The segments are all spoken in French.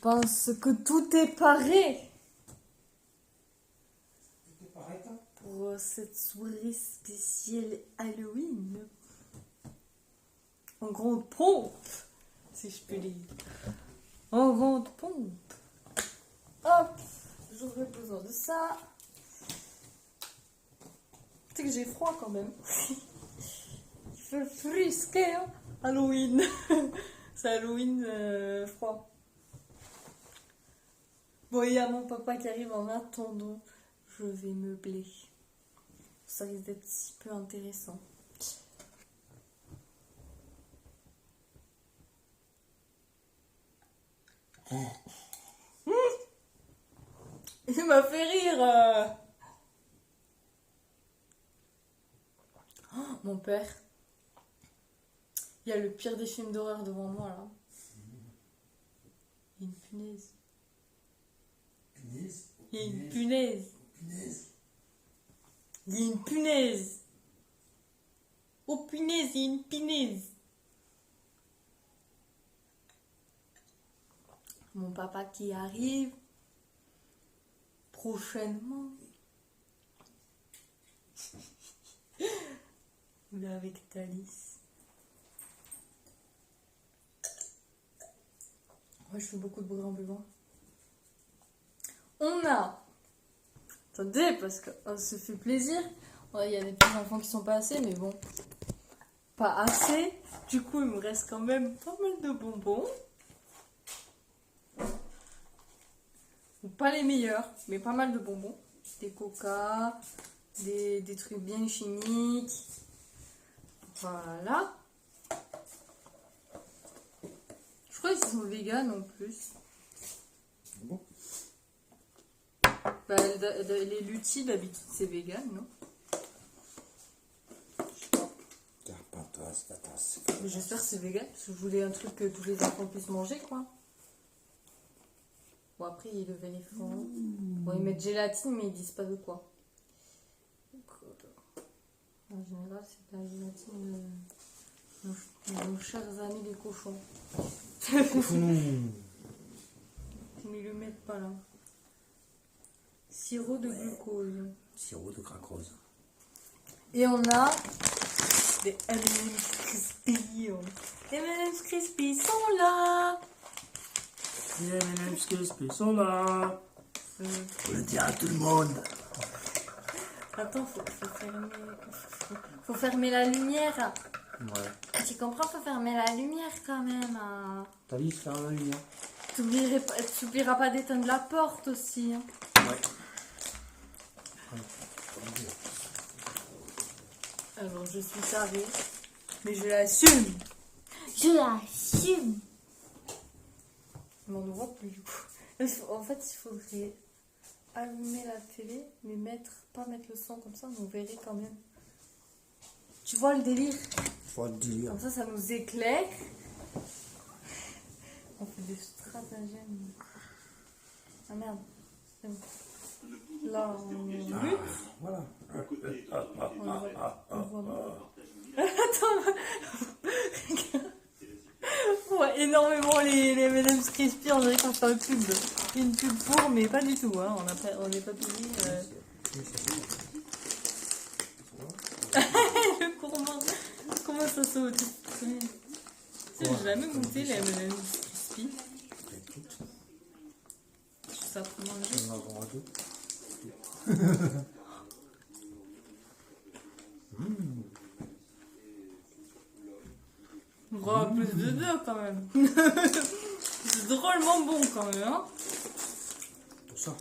pense que tout est paré pour cette soirée spéciale Halloween. En grande pompe, si je peux dire. En grande pompe. Hop, j'aurais besoin de ça. Tu sais que j'ai froid quand même. Il fait frisquer, hein, Halloween. C'est Halloween froid. Bon, il y a mon papa qui arrive en attendant. Je vais meubler. Ça risque d'être si peu intéressant. Il m'a fait rire. Oh, mon père. Il y a le pire des films d'horreur devant moi là. Il y a une punaise. Punaise? Il y a une punaise. Punaise? Il y a une punaise. Oh punaise, il y a une punaise. Mon papa qui arrive prochainement. Il est avec Thalys. Moi, je fais beaucoup de bruit en buvant. On a... Attendez, parce qu'on se fait plaisir. Ouais, il y a des petits enfants qui sont pas assez, mais bon. Pas assez. Du coup, il me reste quand même pas mal de bonbons. Pas les meilleurs, mais pas mal de bonbons. Des coca, des trucs bien chimiques. Voilà. Je crois qu'ils sont véganes en plus. Bon. Bah, les lutis d'habitude c'est vegan, non? Mais j'espère que c'est vegan, parce que je voulais un truc que tous les enfants puissent manger, quoi. Bon, après, ils le vérifient. Bon, ils mettent gélatine, mais ils disent pas de quoi. En général, c'est de la gélatine de nos chers amis les cochons. Mais ils le mettent pas là. Sirop de glucose. Sirop de cracrose. Et on a des M&M's Crispy. Les M&M's Crispy sont là. Les M&M's Crispy sont là. Faut le dire à tout le monde. Attends, faut fermer la lumière. Ouais. Tu comprends, faut fermer la lumière quand même. T'as dit de faire la lumière? T'oublieras pas d'éteindre la porte aussi. Hein. Ouais. Alors je suis tarée, mais je l'assume. Je l'assume. Mais on ne voit plus du coup. En fait, il faudrait allumer la télé, mais pas mettre le son comme ça, on verrait quand même. Tu vois le délire? Je vois le délire. Comme ça nous éclaire. On fait des stratagèmes. Ah merde. C'est bon. Là, on bute. Voilà. On voit. Attends. On voit énormément les M&M's Crispy. On dirait qu'on fait une pub pour, mais pas du tout. Hein. On n'est pas payé. Le gourmand. Comment ça saute? Tu sais, j'ai jamais goûté les M&M's Crispy. Ça pour manger. On va avoir deux. On va avoir plus de deux quand même. C'est drôlement bon quand même. Hein, Pour ça.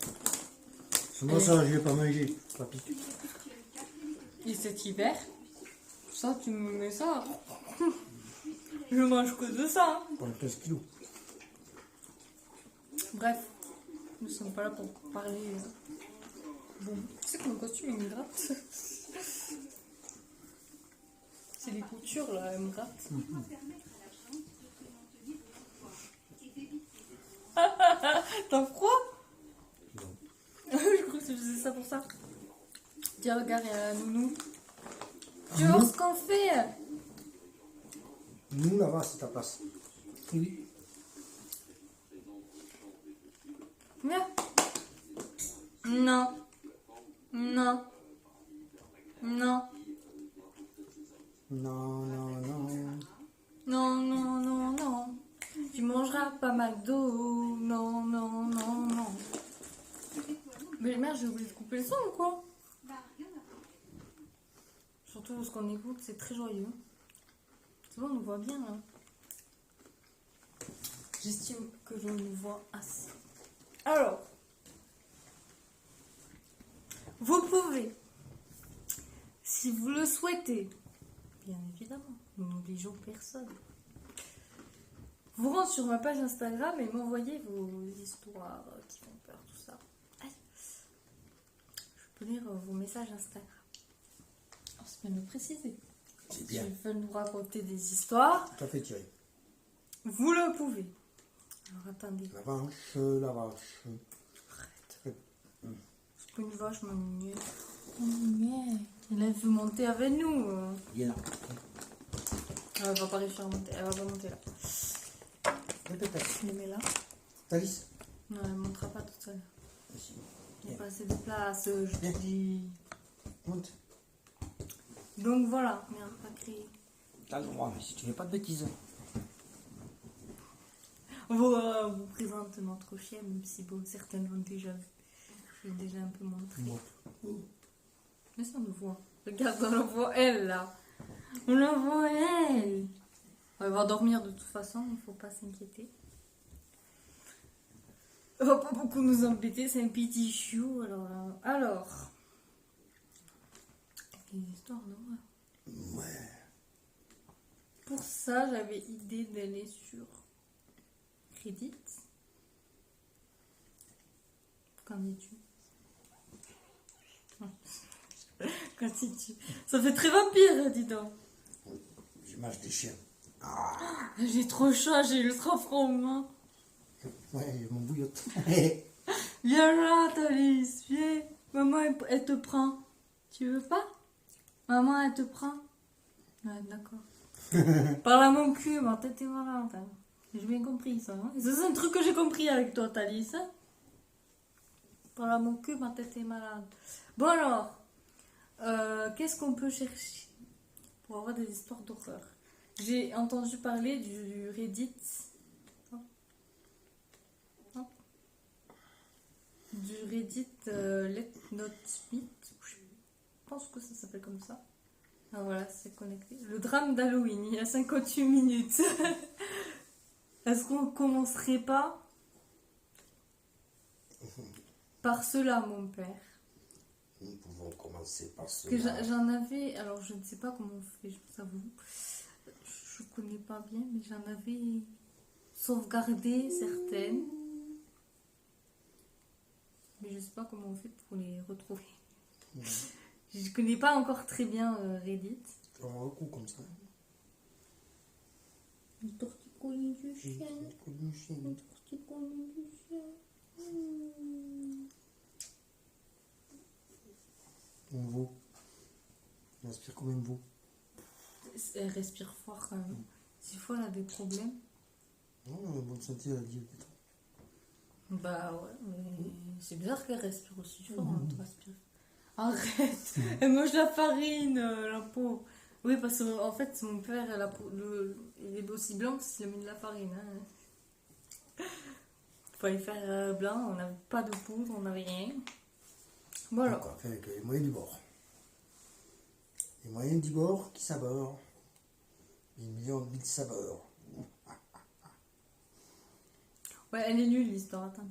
C'est moi ça, je vais pas manger. Pas piqué. et cet hiver, ça tu me mets ça. Je mange que de ça. Hein. Pour les 15 kilos. Bref, nous sommes pas là pour parler. Bon, tu sais que mon costume il me gratte. C'est les coutures là, elles me grattent. T'as froid? Non. Je crois que tu faisais ça pour ça. Tiens, regarde, il y a la nounou. Tu vois ce qu'on fait? Nous là-bas, c'est ta place. Oui. Viens. Non. Non. Non. Non, non, non. Non, non, non, non. Tu mangeras pas McDo. Non, non, non, non. Mais merde, j'ai oublié de couper le son ou quoi? Surtout ce qu'on écoute, c'est très joyeux. C'est bon, on nous voit bien là. J'estime que je nous vois assez. Alors, vous pouvez, si vous le souhaitez, bien évidemment, nous n'obligeons personne, vous rendre sur ma page Instagram et m'envoyer vos histoires qui font peur, tout ça. Allez. Je peux lire vos messages Instagram. Alors, c'est bien de le préciser. C'est bien. Si vous voulez nous raconter des histoires, Tout à fait, Thierry. vous le pouvez. Alors attendez. La vache, la vache. Arrête. C'est pas une vache, mon mignonne. Mon mignonne. Elle veut monter avec nous. Viens là. Elle va pas réussir à monter. Elle va pas monter là. Je les mets là. Thalys. Non, elle ne montera pas toute seule. Ici. Il n'y a pas assez de place, je te dis. Monte. Donc voilà. Merde, pas crier. T'as le droit, mais si tu fais pas de bêtises. On vous présente notre chien, même si bon, certaines l'ont déjà vu. Je l'ai déjà un peu montré. Bon. Mais ça, on le voit. Regarde, on la voit elle là. On la voit elle. Elle va dormir de toute façon, il ne faut pas s'inquiéter. Elle va pas beaucoup nous embêter, c'est un petit chou. Alors. Des histoires d'horreur. Ouais. Pour ça, j'avais idée d'aller sur Reddit. Qu'en dis-tu? Qu'en dis-tu? Ça fait très vampire, dis donc. J'image des chiens. J'ai trop chaud, j'ai ultra froid aux mains. Ouais, mon bouillotte. Viens là, Thalys, viens. Maman, elle te prend. Tu veux pas? Maman, elle te prend. Ouais, d'accord. Parle à mon cul, ma tête est malade. Hein. J'ai bien compris ça. Hein. Ça, c'est un truc que j'ai compris avec toi, Thalys. Hein. Parle à mon cul, ma tête est malade. Bon alors, qu'est-ce qu'on peut chercher pour avoir des histoires d'horreur? J'ai entendu parler du Reddit. Du Reddit Let Not Meet. Je pense que ça s'appelle comme ça. Ah voilà, c'est connecté. Le drame d'Halloween, il y a 58 minutes. Est-ce qu'on commencerait pas par cela, mon père? Nous pouvons commencer par Parce que cela. j'en avais, alors je ne sais pas comment on fait, je vous avoue. Je connais pas bien, mais j'en avais sauvegardé certaines. Mais je sais pas comment on fait pour les retrouver. Je connais pas encore très bien Reddit. Tu vas avoir le coup comme ça. Le torticolis du chien. Le torticolis du chien. On vaut. Il respire comme un veau. Elle respire fort quand même. Si fois elle a des problèmes. Non, bonne santé, elle a dit peut-être. Bah ouais, mais c'est bizarre qu'elle respire aussi fort. Hein, tu respires. Arrête. Elle mange la farine, la peau. Oui, parce qu'en fait, mon père, il est aussi blanc s'il a mis de la farine. Hein. Fallait faire blanc, on n'avait pas de poudre, on n'avait rien. Voilà. D'accord, fait avec les moyens du bord. Les moyens du bord qui saborent. 10 millions de saveurs. Ouais, elle est nulle l'histoire, attends.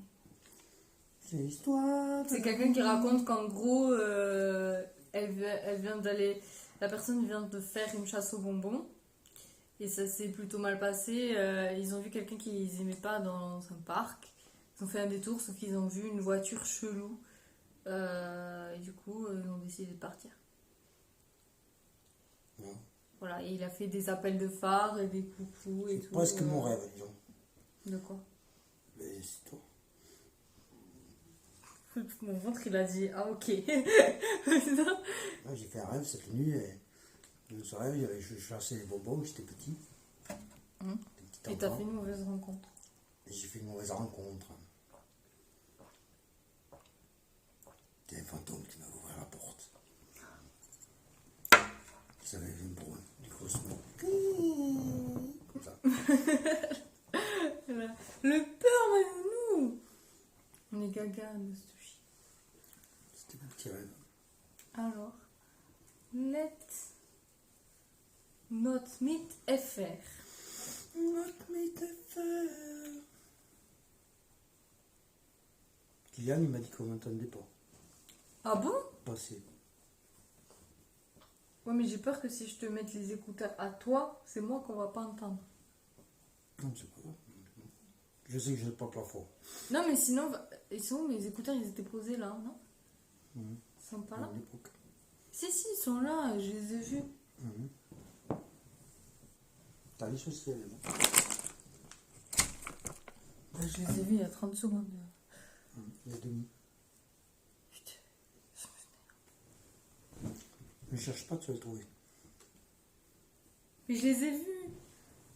C'est l'histoire. C'est quelqu'un qui raconte qu'en gros, elle vient d'aller. La personne vient de faire une chasse aux bonbons. Et ça s'est plutôt mal passé. Ils ont vu quelqu'un qu'ils n'aimaient pas dans un parc. Ils ont fait un détour, sauf qu'ils ont vu une voiture chelou. Et du coup, ils ont décidé de partir. Ouais. Voilà, et il a fait des appels de phare et des coucous et C'est tout. presque mon rêve, disons. De quoi? Mais c'est tout. Mon ventre, il a dit ah ok. Là, j'ai fait un rêve cette nuit. Et dans ce rêve, je chassais les bonbons, j'étais petit. Et t'as fait une mauvaise rencontre. Et j'ai fait une mauvaise rencontre. C'était un fantôme qui m'avait ouvert la porte. Ça avait une bruit, du crossement. Comme ça. Le peur, nous. On est gaga de sushi. C'était mon petit rêve. Alors, let not meet FR. Not me te faire. Kylian, il m'a dit qu'on m'entendait pas. Ah bon? Passer. Ouais, mais j'ai peur que si je te mette les écouteurs à toi, c'est moi qu'on va pas entendre. Non, c'est pas grave. Je sais que je porte la foi. Non, mais sinon, ils sont où mes écouteurs? Ils étaient posés là, non? Mhm. Ils sont pas là? À l'époque. Si, ils sont là, je les ai vus. Mhm. T'as les aussi, elle est là. Bah, je les ai vus il y a 30 secondes. Il y a demi. Putain, Ne cherche pas, tu vas le trouver. mais je les ai vus.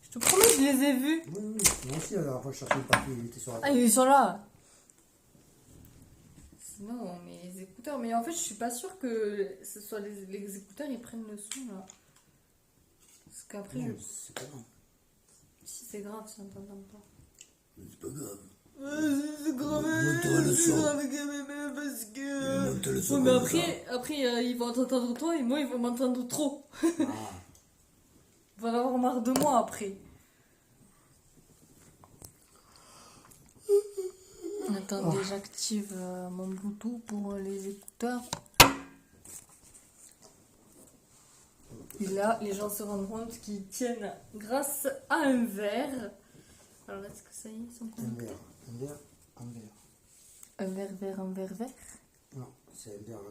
Je te promets, je les ai vus. Oui, oui. Moi aussi, la dernière fois, je cherchais le papier, il était sur la Ah, table. ils sont là. Sinon, mes écouteurs. Mais en fait, je suis pas sûre que ce soit les écouteurs, ils prennent le son là. Parce qu'après, Non, c'est pas grave. si c'est grave, si on t'entend pas. Mais c'est pas grave. C'est grave, Monte-toi le c'est son. grave, parce que. Monte le son Ouais, mais comme après ils vont t'entendre toi et moi, ils vont m'entendre trop. Ah. Ils vont en avoir marre de moi après. Attendez, j'active mon Bluetooth pour les écouteurs. Et là, les gens se rendent compte qu'ils tiennent grâce à un verre. Alors, est-ce que ça y est, ils sont Un connectés? verre. Un verre. Un verre. Un verre, un verre. Non, c'est un verre. Non,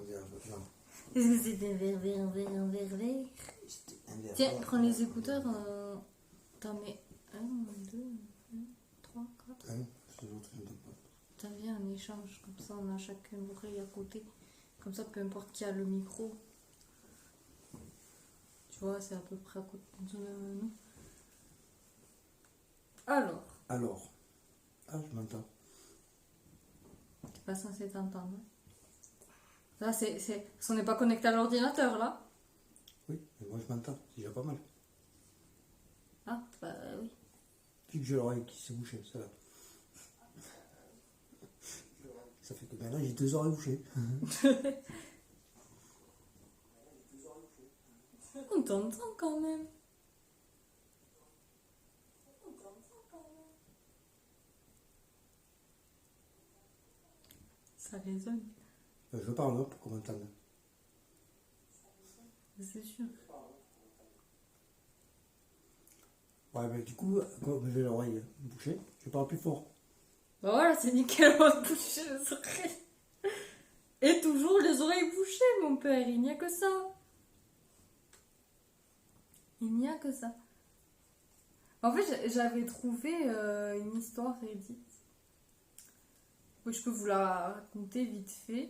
Est-ce que c'est un verre? c'était un verre. Tiens, prends les écouteurs. T'en mets 1, 2, 3, 4. Hein, c'est l'autre, je n'entends pas. T'as bien un échange, comme ça on a chacun l'oreille à côté. Comme ça, peu importe qui a le micro. Tu vois, c'est à peu près à côté de nous. Alors, Alors. Ah, je m'entends. t'es pas censé t'entendre. Là, c'est... Parce qu'on n'est pas connecté à l'ordinateur, là. Oui, mais moi je m'entends. C'est déjà pas mal. Ah, bah oui. Puis que j'ai l'oreille qui s'est bouchée, ça va. Ça fait que ben là j'ai 2 oreilles bouchées. On t'entend quand même. Ça résonne, Je parle hein, pour qu'on m'entende. c'est sûr. Ouais, mais du coup, comme j'ai l'oreille bouchée, je parle plus fort. Bah voilà, c'est nickel, on va te boucher les oreilles. Et toujours les oreilles bouchées, mon père, il n'y a que ça. Il n'y a que ça. En fait, j'avais trouvé une histoire Reddit. Oui, je peux vous la raconter vite fait.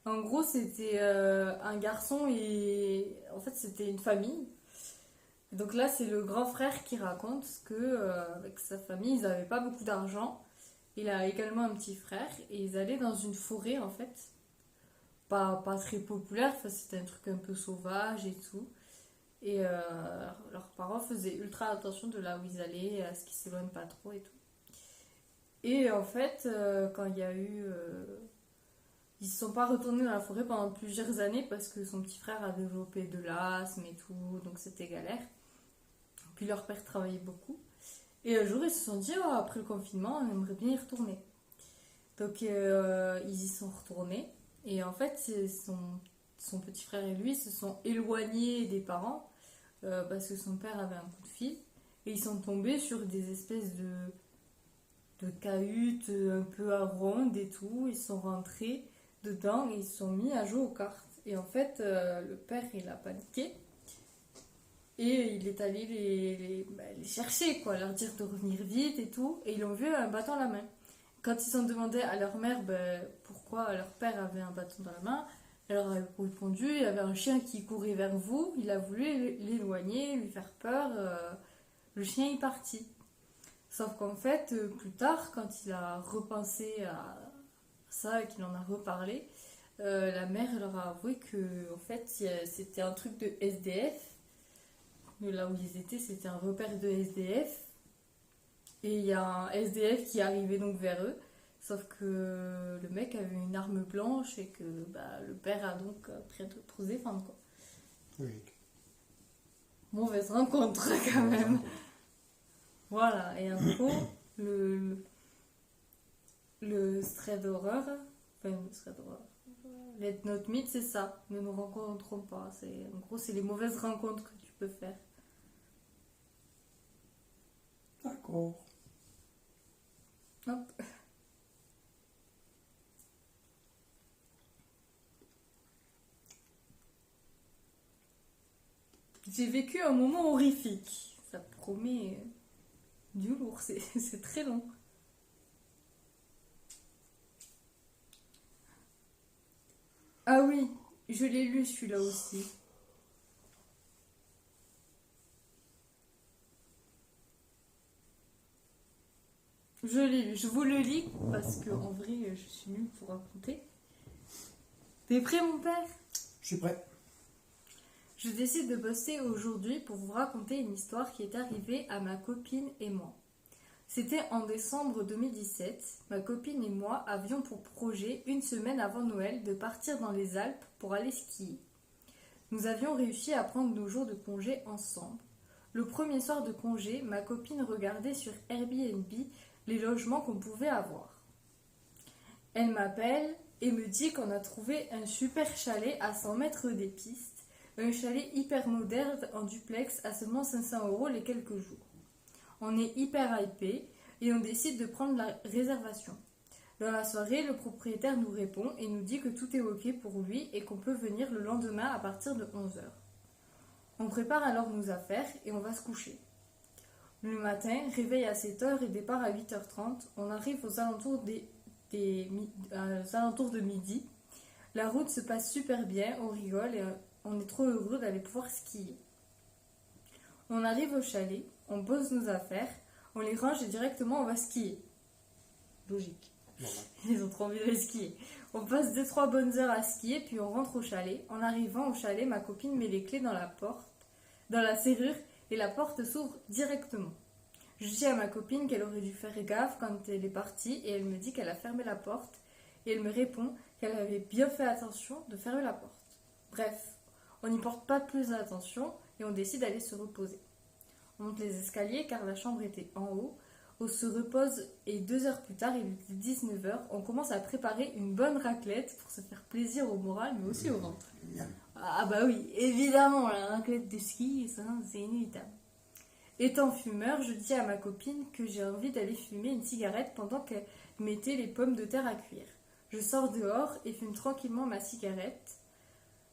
En gros, c'était un garçon et en fait, c'était une famille. Donc là, c'est le grand frère qui raconte que avec sa famille, ils n'avaient pas beaucoup d'argent. Il a également un petit frère et ils allaient dans une forêt en fait, pas très populaire. Enfin, c'était un truc un peu sauvage et tout. Et leurs parents faisaient ultra attention de là où ils allaient, à ce qu'ils s'éloignent pas trop et tout. Et en fait, quand il y a eu ils ne se sont pas retournés dans la forêt pendant plusieurs années parce que son petit frère a développé de l'asthme et tout, donc c'était galère. Puis leur père travaillait beaucoup. Et un jour, ils se sont dit, oh, après le confinement, on aimerait bien y retourner. Donc, ils y sont retournés. Et en fait, son petit frère et lui se sont éloignés des parents parce que son père avait un coup de fil. Et ils sont tombés sur des espèces de cahutes un peu à rondes et tout. Ils sont rentrés dedans et ils se sont mis à jouer aux cartes. Et en fait, le père, il a paniqué. Et il est allé les chercher, quoi, leur dire de revenir vite et tout. Et ils l'ont vu un bâton à la main. Quand ils ont demandé à leur mère pourquoi leur père avait un bâton dans la main, elle leur a répondu, il y avait un chien qui courait vers vous, il a voulu l'éloigner, lui faire peur, le chien est parti. Sauf qu'en fait, plus tard, quand il a repensé ça et qu'il en a reparlé, la mère leur a avoué que en fait c'était un truc de SDF. Là où ils étaient, c'était un repère de SDF. Et il y a un SDF qui est arrivé donc vers eux. Sauf que le mec avait une arme blanche et que le père a donc pris un truc pour se défendre, quoi. Logique. Mauvaise rencontre quand même. Voilà, et en gros, le thread d'horreur, enfin le thread d'horreur, Let Not Meet, c'est ça, ne nous rencontrons pas. En gros, c'est les mauvaises rencontres que tu peux faire. D'accord. Hop. J'ai vécu un moment horrifique. Ça promet du lourd, c'est très long. Ah oui, je l'ai lu celui-là aussi. Je l'ai lu, je vous le lis parce que en vrai je suis nulle pour raconter. T'es prêt mon père? Je suis prêt. Je décide de poster aujourd'hui pour vous raconter une histoire qui est arrivée à ma copine et moi. C'était en décembre 2017. Ma copine et moi avions pour projet, une semaine avant Noël, de partir dans les Alpes pour aller skier. Nous avions réussi à prendre nos jours de congé ensemble. Le premier soir de congé, ma copine regardait sur Airbnb les logements qu'on pouvait avoir. Elle m'appelle et me dit qu'on a trouvé un super chalet à 100 mètres des pistes, un chalet hyper moderne en duplex à seulement 500 € les quelques jours. On est hyper hypé et on décide de prendre la réservation. Dans la soirée, le propriétaire nous répond et nous dit que tout est ok pour lui et qu'on peut venir le lendemain à partir de 11h. On prépare alors nos affaires et on va se coucher. Le matin, réveil à 7h et départ à 8h30. On arrive aux alentours de midi. La route se passe super bien, on rigole et on est trop heureux d'aller pouvoir skier. On arrive au chalet, on pose nos affaires, on les range et directement on va skier. Logique. Ils ont trop envie de skier. On passe 2-3 bonnes heures à skier, puis on rentre au chalet. En arrivant au chalet, ma copine met les clés dans la serrure, et la porte s'ouvre directement. Je dis à ma copine qu'elle aurait dû faire gaffe quand elle est partie, et elle me dit qu'elle a fermé la porte, et elle me répond qu'elle avait bien fait attention de fermer la porte. Bref, on n'y porte pas plus d'attention, et on décide d'aller se reposer. On monte les escaliers car la chambre était en haut. On se repose et 2 heures plus tard, il était 19h, on commence à préparer une bonne raclette pour se faire plaisir au moral mais aussi au ventre. Ah bah oui, évidemment, la raclette de ski, ça, c'est inévitable. Étant fumeur, je dis à ma copine que j'ai envie d'aller fumer une cigarette pendant qu'elle mettait les pommes de terre à cuire. Je sors dehors et fume tranquillement ma cigarette.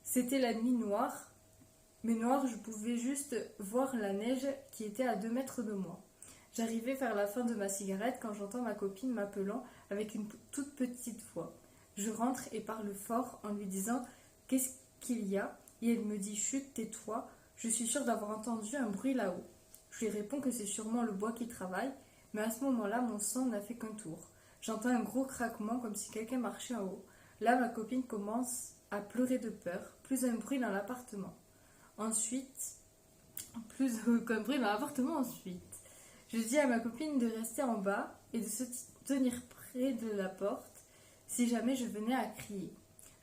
C'était la nuit noire, mais noire, je pouvais juste voir la neige qui était à 2 mètres de moi. J'arrivais vers la fin de ma cigarette quand j'entends ma copine m'appelant avec une toute petite voix. Je rentre et parle fort en lui disant « Qu'est-ce qu'il y a ?» Et elle me dit « Chut, tais-toi, je suis sûre d'avoir entendu un bruit là-haut. » Je lui réponds que c'est sûrement le bois qui travaille, mais à ce moment-là, mon sang n'a fait qu'un tour. J'entends un gros craquement comme si quelqu'un marchait en haut. Là, ma copine commence à pleurer de peur, plus un bruit dans l'appartement. Ensuite, je dis à ma copine de rester en bas et de se tenir près de la porte si jamais je venais à crier.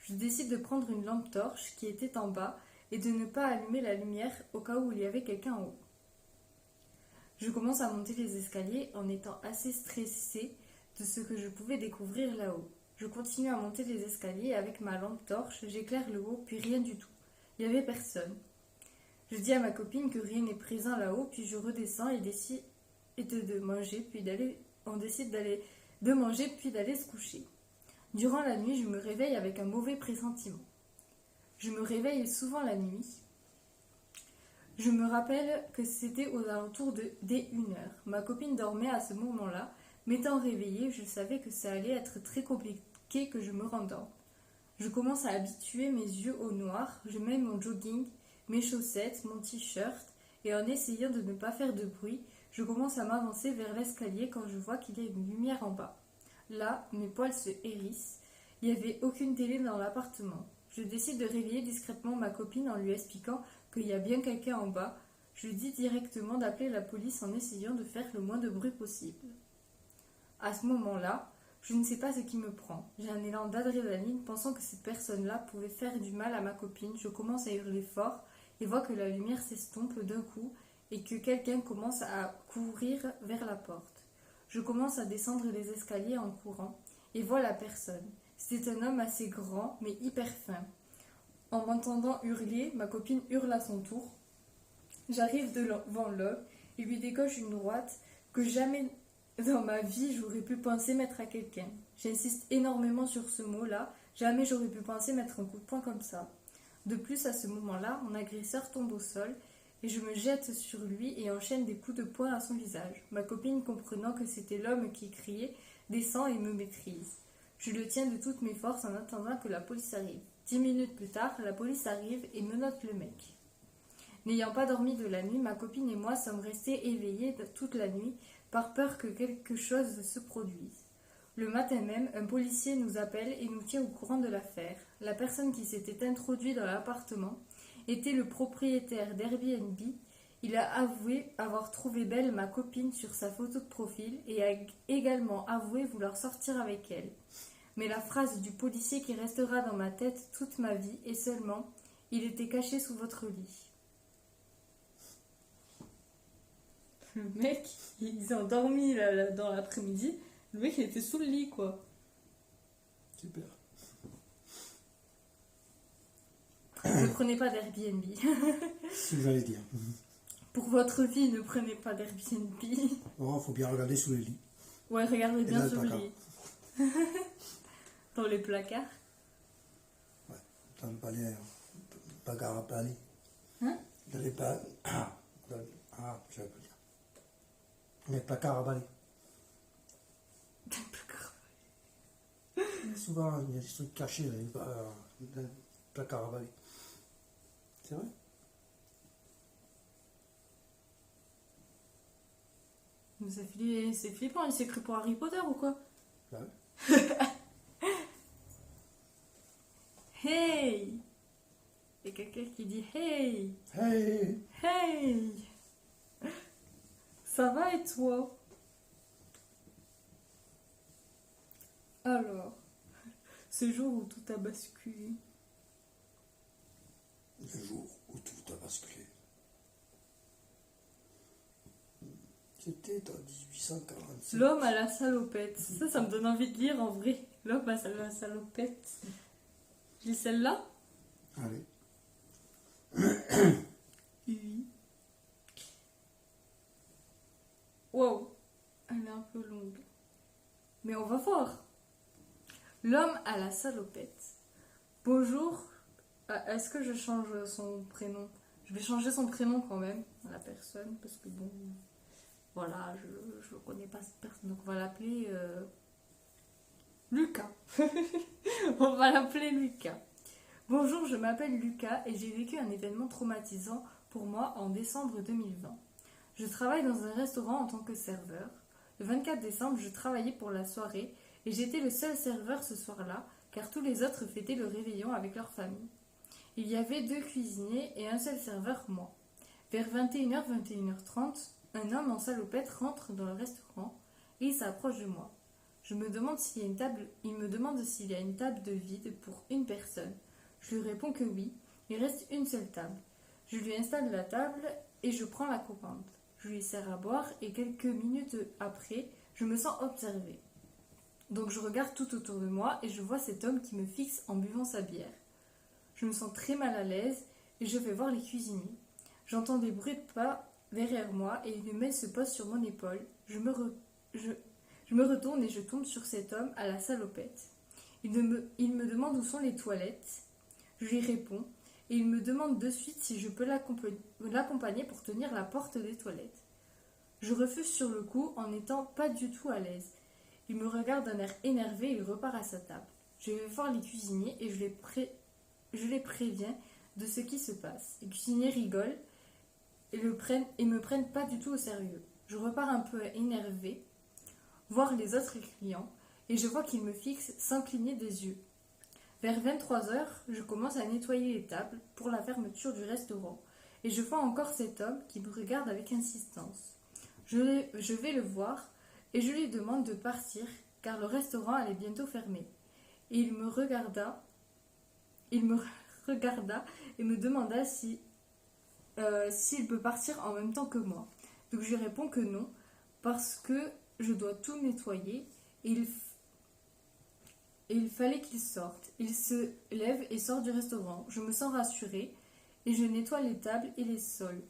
Je décide de prendre une lampe torche qui était en bas et de ne pas allumer la lumière au cas où il y avait quelqu'un en haut. Je commence à monter les escaliers en étant assez stressée de ce que je pouvais découvrir là-haut. Je continue à monter les escaliers et avec ma lampe torche, j'éclaire le haut puis rien du tout. Il n'y avait personne. Je dis à ma copine que rien n'est présent là-haut, puis je redescends et décide de manger, on décide de manger puis d'aller se coucher. Durant la nuit, je me réveille avec un mauvais pressentiment. Je me réveille souvent la nuit. Je me rappelle que c'était aux alentours dès 1h. Ma copine dormait à ce moment-là. M'étant réveillée, je savais que ça allait être très compliqué que je me rendorme. Je commence à habituer mes yeux au noir. Je mets mon jogging, mes chaussettes, mon t-shirt, et en essayant de ne pas faire de bruit, je commence à m'avancer vers l'escalier quand je vois qu'il y a une lumière en bas. Là, mes poils se hérissent. Il n'y avait aucune télé dans l'appartement. Je décide de réveiller discrètement ma copine en lui expliquant qu'il y a bien quelqu'un en bas. Je lui dis directement d'appeler la police en essayant de faire le moins de bruit possible. À ce moment-là, je ne sais pas ce qui me prend. J'ai un élan d'adrénaline pensant que cette personne-là pouvait faire du mal à ma copine. Je commence à hurler fort et vois que la lumière s'estompe d'un coup et que quelqu'un commence à courir vers la porte. Je commence à descendre les escaliers en courant et vois la personne. C'était un homme assez grand mais hyper fin. En m'entendant hurler, ma copine hurle à son tour. J'arrive devant l'homme et lui décoche une droite que jamais dans ma vie j'aurais pu penser mettre à quelqu'un. J'insiste énormément sur ce mot-là, jamais j'aurais pu penser mettre un coup de poing comme ça. De plus, à ce moment-là, mon agresseur tombe au sol et je me jette sur lui et enchaîne des coups de poing à son visage. Ma copine, comprenant que c'était l'homme qui criait, descend et me maîtrise. Je le tiens de toutes mes forces en attendant que la police arrive. 10 minutes plus tard, la police arrive et menotte le mec. N'ayant pas dormi de la nuit, ma copine et moi sommes restés éveillés toute la nuit par peur que quelque chose se produise. Le matin même, un policier nous appelle et nous tient au courant de l'affaire. La personne qui s'était introduite dans l'appartement était le propriétaire d'Airbnb. Il a avoué avoir trouvé belle ma copine sur sa photo de profil et a également avoué vouloir sortir avec elle. Mais la phrase du policier qui restera dans ma tête toute ma vie est seulement « Il était caché sous votre lit ». Le mec, ils ont dormi là, dans l'après-midi. Le mec, il était sous le lit, quoi. Super. Ne prenez pas d'Airbnb. C'est ce que j'allais dire. Pour votre vie, ne prenez pas d'Airbnb. Oh, faut bien regarder sous les lits. Ouais, regardez Et bien dans le sous le placard. lit. Dans les placards. Ouais, dans le palais, placard à palais. Hein? Dans les pas. Je vais pas dire. Les placards à balai. Dans les placards. Souvent, il y a des trucs cachés dans les placards à balai. C'est vrai? Mais c'est flippant, il s'est cru pour Harry Potter ou quoi? Là. Hey! Il y a quelqu'un qui dit hey! Hey! Hey! Ça va et toi? Alors, ce jour où tout a basculé. Le jour où tout a basculé. C'était en 1847. L'homme à la salopette. Ça me donne envie de lire en vrai. L'homme à la salopette. Je lis celle-là? Allez. Oui. Wow. Elle est un peu longue. Mais on va voir. L'homme à la salopette. Bonjour. Est-ce que je change son prénom? Je vais changer son prénom quand même à la personne parce que bon, voilà, je ne connais pas cette personne, donc on va l'appeler Lucas. On va l'appeler Lucas. Bonjour, je m'appelle Lucas et j'ai vécu un événement traumatisant pour moi en décembre 2020. Je travaille dans un restaurant en tant que serveur. Le 24 décembre, je travaillais pour la soirée et j'étais le seul serveur ce soir-là car tous les autres fêtaient le réveillon avec leur famille. Il y avait 2 cuisiniers et un seul serveur, moi. Vers 21h, 21h30, un homme en salopette rentre dans le restaurant et il s'approche de moi. Il me demande s'il y a une table de vide pour une personne. Je lui réponds que oui, il reste une seule table. Je lui installe la table et je prends la commande. Je lui sers à boire et quelques minutes après, je me sens observée. Donc je regarde tout autour de moi et je vois cet homme qui me fixe en buvant sa bière. Je me sens très mal à l'aise et je vais voir les cuisiniers. J'entends des bruits de pas derrière moi et une main se pose sur mon épaule. Je me retourne et je tombe sur cet homme à la salopette. Il me demande où sont les toilettes. Je lui réponds et il me demande de suite si je peux l'accompagner pour tenir la porte des toilettes. Je refuse sur le coup en n'étant pas du tout à l'aise. Il me regarde d'un air énervé et il repart à sa table. Je vais voir les cuisiniers et je les préviens de ce qui se passe. Les cuisiniers rigolent et me prennent pas du tout au sérieux. Je repars un peu énervée, voir les autres clients, et je vois qu'ils me fixent sans cligner des yeux. Vers 23h, je commence à nettoyer les tables pour la fermeture du restaurant et je vois encore cet homme qui me regarde avec insistance. Je vais le voir et je lui demande de partir car le restaurant allait bientôt fermer. Et il me regarda et me demanda s'il peut partir en même temps que moi. Donc je lui réponds que non parce que je dois tout nettoyer et il fallait qu'il sorte. Il se lève et sort du restaurant. Je me sens rassurée et je nettoie les tables et les sols.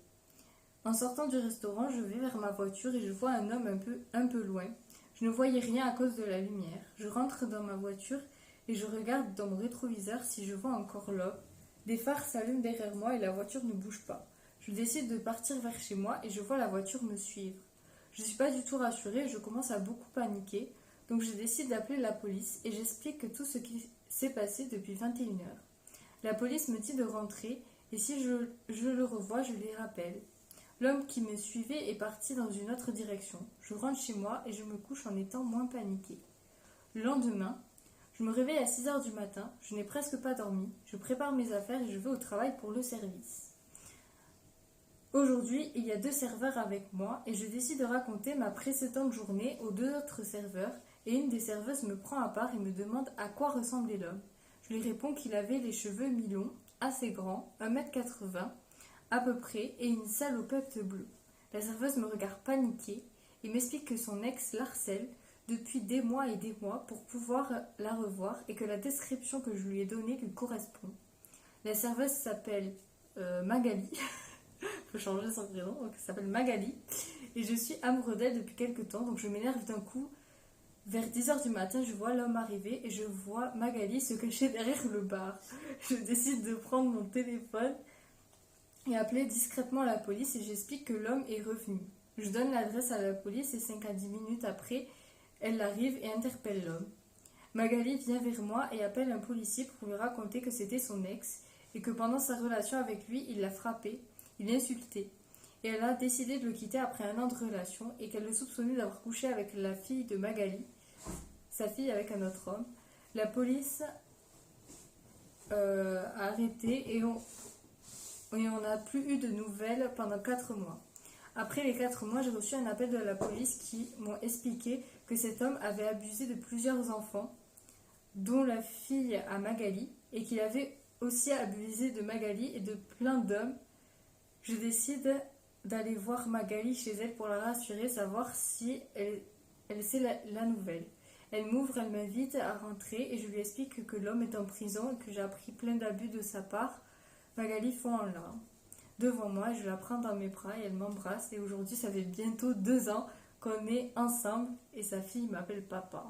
En sortant du restaurant, je vais vers ma voiture et je vois un homme un peu loin. Je ne voyais rien à cause de la lumière. Je rentre dans ma voiture et je regarde dans mon rétroviseur si je vois encore l'homme. Des phares s'allument derrière moi et la voiture ne bouge pas. Je décide de partir vers chez moi et je vois la voiture me suivre. Je ne suis pas du tout rassurée et je commence à beaucoup paniquer. Donc je décide d'appeler la police et j'explique tout ce qui s'est passé depuis 21h. La police me dit de rentrer et si je le revois, je les rappelle. L'homme qui me suivait est parti dans une autre direction. Je rentre chez moi et je me couche en étant moins paniquée. Le lendemain, je me réveille à 6h du matin, je n'ai presque pas dormi, je prépare mes affaires et je vais au travail pour le service. Aujourd'hui, il y a 2 serveurs avec moi et je décide de raconter ma précédente journée aux 2 autres serveurs et une des serveuses me prend à part et me demande à quoi ressemblait l'homme. Je lui réponds qu'il avait les cheveux mi-longs, assez grands, 1m80 à peu près et une salopette bleue. La serveuse me regarde paniquée et m'explique que son ex l'harcèle depuis des mois et des mois pour pouvoir la revoir et que la description que je lui ai donnée lui correspond. La serveuse s'appelle Magali. Faut changer son prénom, donc elle s'appelle Magali et je suis amoureux d'elle depuis quelques temps, donc je m'énerve d'un coup. Vers 10h du matin, je vois l'homme arriver et je vois Magali se cacher derrière le bar. Je décide de prendre mon téléphone et appeler discrètement la police et j'explique que l'homme est revenu. Je donne l'adresse à la police et 5 à 10 minutes après, elle arrive et interpelle l'homme. Magali vient vers moi et appelle un policier pour lui raconter que c'était son ex et que pendant sa relation avec lui, il l'a frappé, il l'a insulté. Et elle a décidé de le quitter après 1 an de relation et qu'elle le soupçonnait d'avoir couché avec la fille de Magali, sa fille avec un autre homme. La police a arrêté et on n'a plus eu de nouvelles pendant 4 mois. Après les 4 mois, j'ai reçu un appel de la police qui m'ont expliqué que cet homme avait abusé de plusieurs enfants, dont la fille à Magali, et qu'il avait aussi abusé de Magali et de plein d'hommes. Je décide d'aller voir Magali chez elle pour la rassurer, savoir si elle sait la nouvelle. Elle m'ouvre, elle m'invite à rentrer et je lui explique que l'homme est en prison et que j'ai appris plein d'abus de sa part. Magali fond en larmes. Devant moi, je la prends dans mes bras et elle m'embrasse. Et aujourd'hui, ça fait bientôt 2 ans qu'on est ensemble et sa fille m'appelle papa.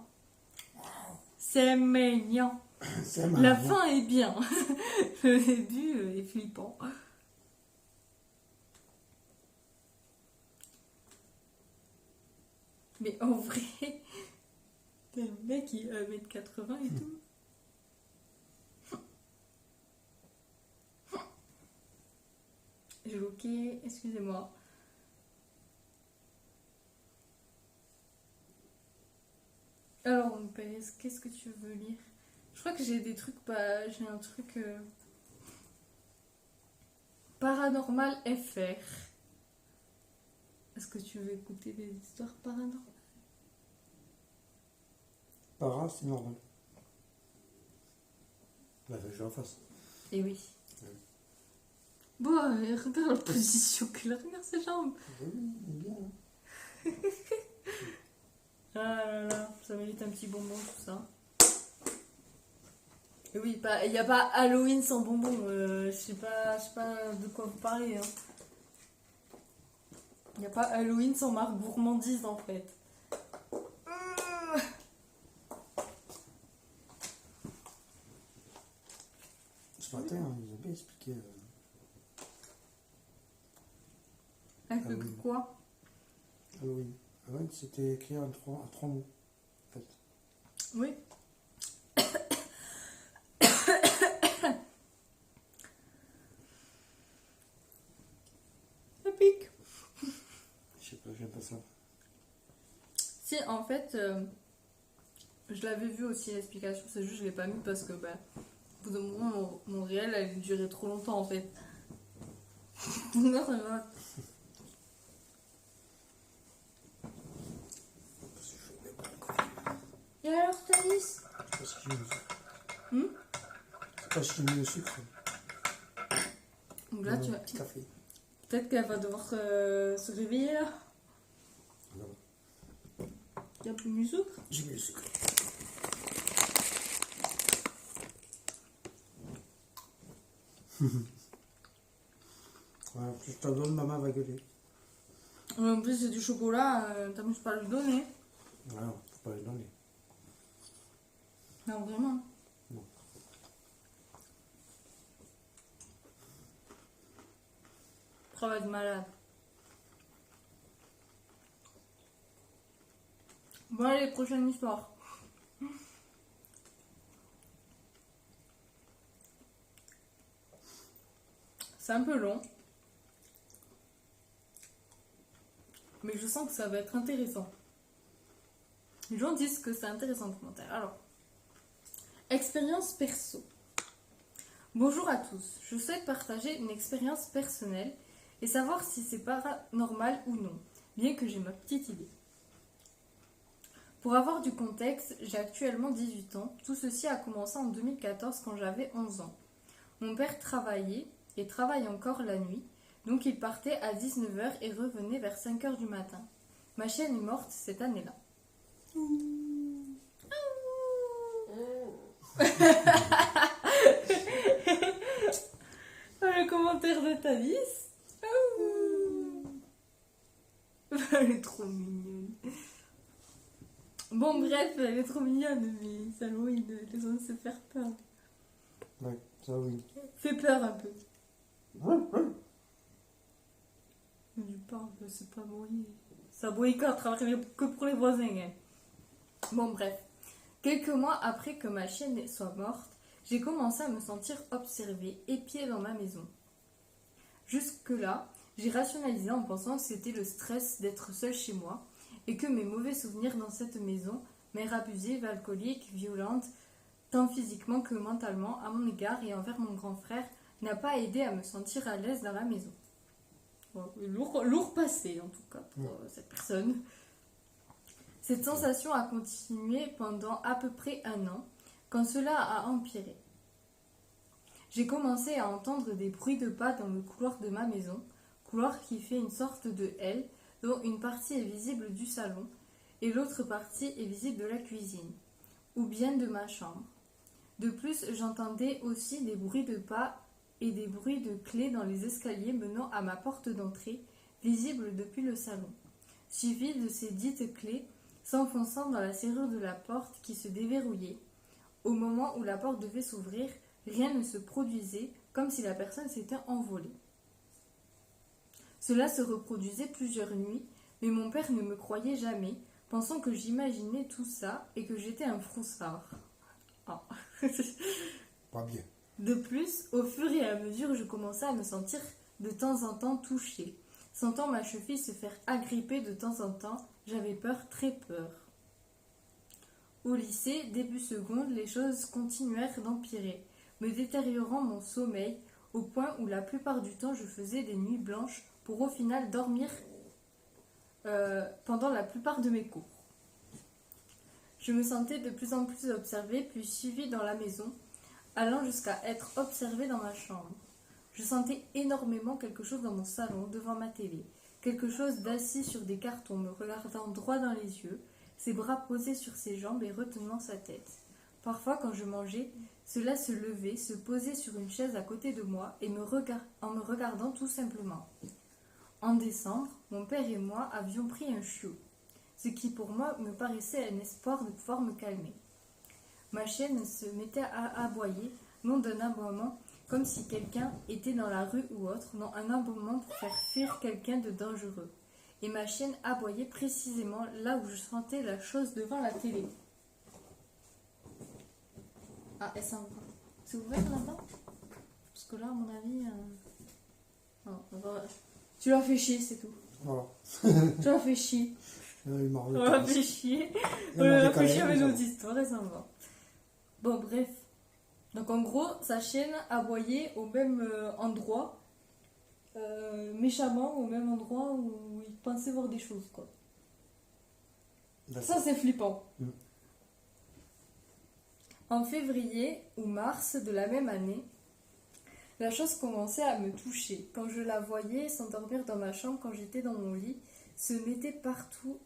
C'est mignon. La fin est bien. Le début est flippant. Mais en vrai, t'es un mec qui a 1m80 et tout. J'ai loqué, excusez-moi. Alors, mon père, qu'est-ce que tu veux lire? Je crois que j'ai des trucs, j'ai un truc paranormal FR. Est-ce que tu veux écouter des histoires paranormales? Para, c'est normal. Bah, je vais en face. Eh oui. Ouais. Bon, regarde la position qu'il a, regarde ses jambes. Oui, bien. Hein. Ah là là, ça mérite un petit bonbon tout ça. Et oui, il n'y a pas Halloween sans bonbon. Je sais pas de quoi vous parlez. Hein. Il n'y a pas Halloween sans marque gourmandise en fait. Ce matin, ils ont bien expliqué. Avec quoi? Halloween. Halloween, c'était écrit en 3 mots. En fait. Oui. Ça pique. Je sais pas, j'aime pas ça. Si, en fait, je l'avais vu aussi l'explication, c'est juste que je l'ai pas mis parce que Au bout d'un moment, mon réel, elle durait trop longtemps en fait. Non, ça va. Et alors, Thaïs? Je sais pas si j'ai mis le sucre. Hmm. Je sais pas si j'ai mis le sucre. Donc là, Non, tu vas... petit café. Peut-être qu'elle va devoir se réveiller là. Non, Il y a plus du sucre. j'ai mis le sucre. Voilà, si je te donne, maman va gueuler. En plus, c'est du chocolat, t'amuses pas à le donner. Voilà, faut pas le donner. Non, vraiment. Non. Ça va être malade. Bon, allez, prochaine histoire. C'est un peu long. Mais je sens que ça va être intéressant. Les gens disent que c'est intéressant le commentaire. Alors, expérience perso. Bonjour à tous. Je souhaite partager une expérience personnelle et savoir si c'est paranormal ou non, bien que j'ai ma petite idée. Pour avoir du contexte, j'ai actuellement 18 ans. Tout ceci a commencé en 2014 quand j'avais 11 ans. Mon père travaillait et travaille encore la nuit, donc il partait à 19h et revenait vers 5h du matin. Ma chienne est morte cette année-là. Le commentaire de Thaïs. Elle est trop mignonne. Bon, bref, elle est trop mignonne, mais Halloween, les gens se faire peur. Ouais, ça oui. Fait peur un peu. Du parle, c'est pas bruit. Ça boycotte, que pour les voisins. Hein. Bon, bref. Quelques mois après que ma chienne soit morte, j'ai commencé à me sentir observée, épiée dans ma maison. Jusque-là, j'ai rationalisé en pensant que c'était le stress d'être seule chez moi et que mes mauvais souvenirs dans cette maison, mère abusive, alcoolique, violente, tant physiquement que mentalement, à mon égard et envers mon grand frère, n'a pas aidé à me sentir à l'aise dans la maison. Bon, lourd passé en tout cas pour cette personne. Cette sensation a continué pendant à peu près 1 an, quand cela a empiré. J'ai commencé à entendre des bruits de pas dans le couloir de ma maison, couloir qui fait une sorte de L, dont une partie est visible du salon et l'autre partie est visible de la cuisine, ou bien de ma chambre. De plus, j'entendais aussi des bruits de pas et des bruits de clés dans les escaliers menant à ma porte d'entrée, visible depuis le salon, suivi de ces dites clés s'enfonçant dans la serrure de la porte qui se déverrouillait. Au moment où la porte devait s'ouvrir, rien ne se produisait, comme si la personne s'était envolée. Cela se reproduisait plusieurs nuits, mais mon père ne me croyait jamais, pensant que j'imaginais tout ça et que j'étais un froussard. Ah. Pas bien. De plus, au fur et à mesure, je commençais à me sentir de temps en temps touchée. Sentant ma cheville se faire agripper de temps en temps, j'avais peur, très peur. Au lycée, début seconde, les choses continuèrent d'empirer, me détériorant mon sommeil, au point où la plupart du temps je faisais des nuits blanches pour au final dormir pendant la plupart de mes cours. Je me sentais de plus en plus observée, puis suivie dans la maison, allant jusqu'à être observée dans ma chambre. Je sentais énormément quelque chose dans mon salon, devant ma télé, quelque chose d'assis sur des cartons, me regardant droit dans les yeux, ses bras posés sur ses jambes et retenant sa tête. Parfois, quand je mangeais, cela se levait, se posait sur une chaise à côté de moi et en me regardant tout simplement. En décembre, mon père et moi avions pris un chiot, ce qui pour moi me paraissait un espoir de pouvoir me calmer. Ma chienne se mettait à aboyer, non d'un aboiement comme si quelqu'un était dans la rue ou autre, non un aboiement pour faire fuir quelqu'un de dangereux. Et ma chienne aboyait précisément là où je sentais la chose devant la télé. Ah, elle s'en va. C'est ouvert là-bas? Parce que là, à mon avis... Non, tu l'as fait chier, c'est tout. Voilà. Tu l'as fait chier. Il m'a On l'a fait chier. On l'a fait chier avec nos histoires et ça va. Bon, bref. Donc en gros, sa chienne aboyait au même endroit, méchamment au même endroit où il pensait voir des choses, quoi. D'accord. Ça, c'est flippant. Mm. En février ou mars de la même année, la chose commençait à me toucher. Quand je la voyais s'endormir dans ma chambre quand j'étais dans mon lit, se mettait partout,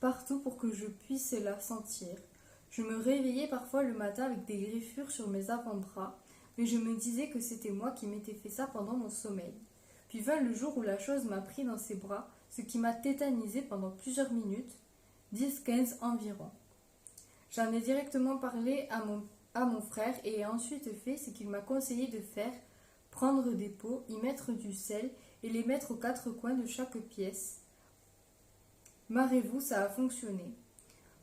partout pour que je puisse la sentir. Je me réveillais parfois le matin avec des griffures sur mes avant-bras, mais je me disais que c'était moi qui m'étais fait ça pendant mon sommeil. Puis vint le jour où la chose m'a pris dans ses bras, ce qui m'a tétanisé pendant plusieurs minutes, 10-15 environ. J'en ai directement parlé à mon frère et ai ensuite fait ce qu'il m'a conseillé de faire, prendre des pots, y mettre du sel et les mettre aux quatre coins de chaque pièce. Marrez-vous, ça a fonctionné.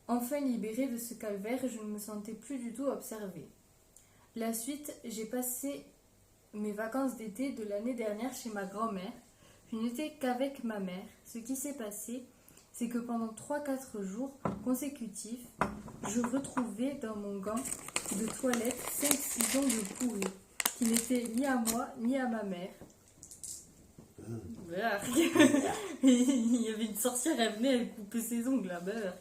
Enfin libérée de ce calvaire, je ne me sentais plus du tout observée. La suite, j'ai passé mes vacances d'été de l'année dernière chez ma grand-mère. Je n'étais qu'avec ma mère. Ce qui s'est passé, c'est que pendant 3-4 jours consécutifs, je retrouvais dans mon gant de toilette 5-6 ongles pourris, qui n'étaient ni à moi ni à ma mère. Il y avait une sorcière, elle venait, elle coupait ses ongles à beurre.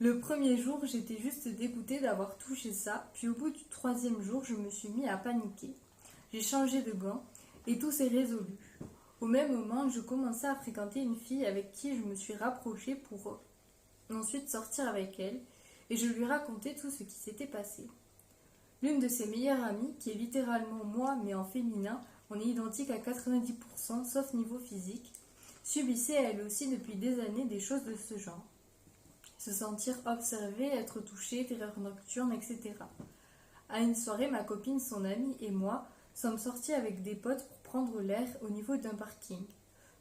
Le premier jour, j'étais juste dégoûtée d'avoir touché ça, puis au bout du 3e jour, je me suis mis à paniquer. J'ai changé de gants et tout s'est résolu. Au même moment, je commençais à fréquenter une fille avec qui je me suis rapprochée pour ensuite sortir avec elle, et je lui racontais tout ce qui s'était passé. L'une de ses meilleures amies, qui est littéralement moi mais en féminin, on est identique à 90% sauf niveau physique, subissait elle aussi depuis des années des choses de ce genre. Se sentir observée, être touchée, terreur nocturne, etc. À une soirée, ma copine, son amie et moi sommes sortis avec des potes pour prendre l'air au niveau d'un parking.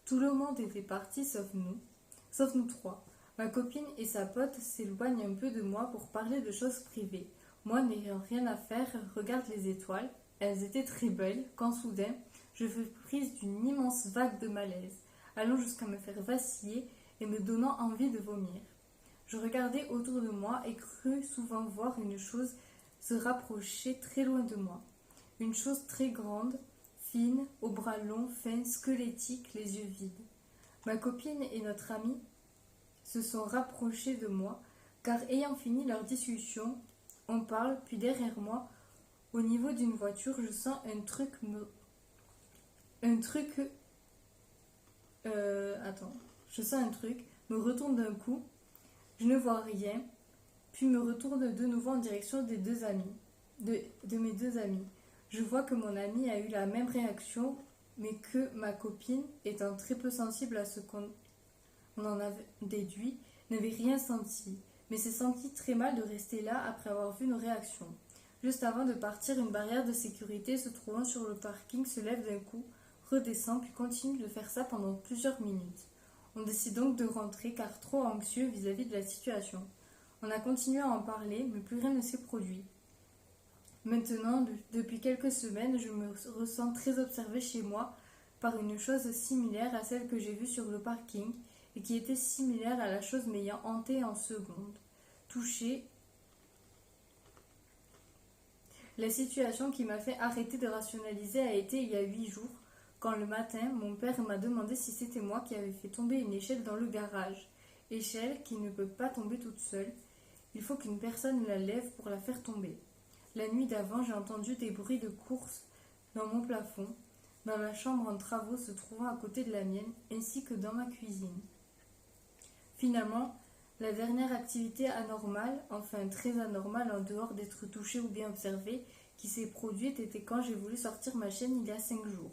Tout le monde était parti sauf nous trois. Ma copine et sa pote s'éloignent un peu de moi pour parler de choses privées. Moi, n'ayant rien à faire, regarde les étoiles. Elles étaient très belles, quand soudain, je fus prise d'une immense vague de malaise, allant jusqu'à me faire vaciller et me donnant envie de vomir. Je regardais autour de moi et crus souvent voir une chose se rapprocher très loin de moi. Une chose très grande, fine, aux bras longs, fins, squelettiques, les yeux vides. Ma copine et notre amie se sont rapprochés de moi, car ayant fini leur discussion, on parle, puis derrière moi, au niveau d'une voiture, je sens un truc me retourne d'un coup, je ne vois rien, puis me retourne de nouveau en direction des deux amis, de mes deux amis. Je vois que mon ami a eu la même réaction, mais que ma copine, étant très peu sensible à ce qu'on en avait déduit, n'avait rien senti, mais s'est senti très mal de rester là après avoir vu nos réactions. Juste avant de partir, une barrière de sécurité se trouvant sur le parking se lève d'un coup, redescend, puis continue de faire ça pendant plusieurs minutes. On décide donc de rentrer, car trop anxieux vis-à-vis de la situation. On a continué à en parler, mais plus rien ne s'est produit. Maintenant, depuis quelques semaines, je me ressens très observée chez moi par une chose similaire à celle que j'ai vue sur le parking et qui était similaire à la chose m'ayant hantée en secondes. Touchée, la situation qui m'a fait arrêter de rationaliser a été il y a 8 jours, quand le matin, mon père m'a demandé si c'était moi qui avais fait tomber une échelle dans le garage. Échelle qui ne peut pas tomber toute seule. Il faut qu'une personne la lève pour la faire tomber. La nuit d'avant, j'ai entendu des bruits de course dans mon plafond, dans la chambre en travaux se trouvant à côté de la mienne, ainsi que dans ma cuisine. Finalement, la dernière activité anormale, enfin très anormale en dehors d'être touchée ou bien observée, qui s'est produite était quand j'ai voulu sortir ma chienne il y a 5 jours.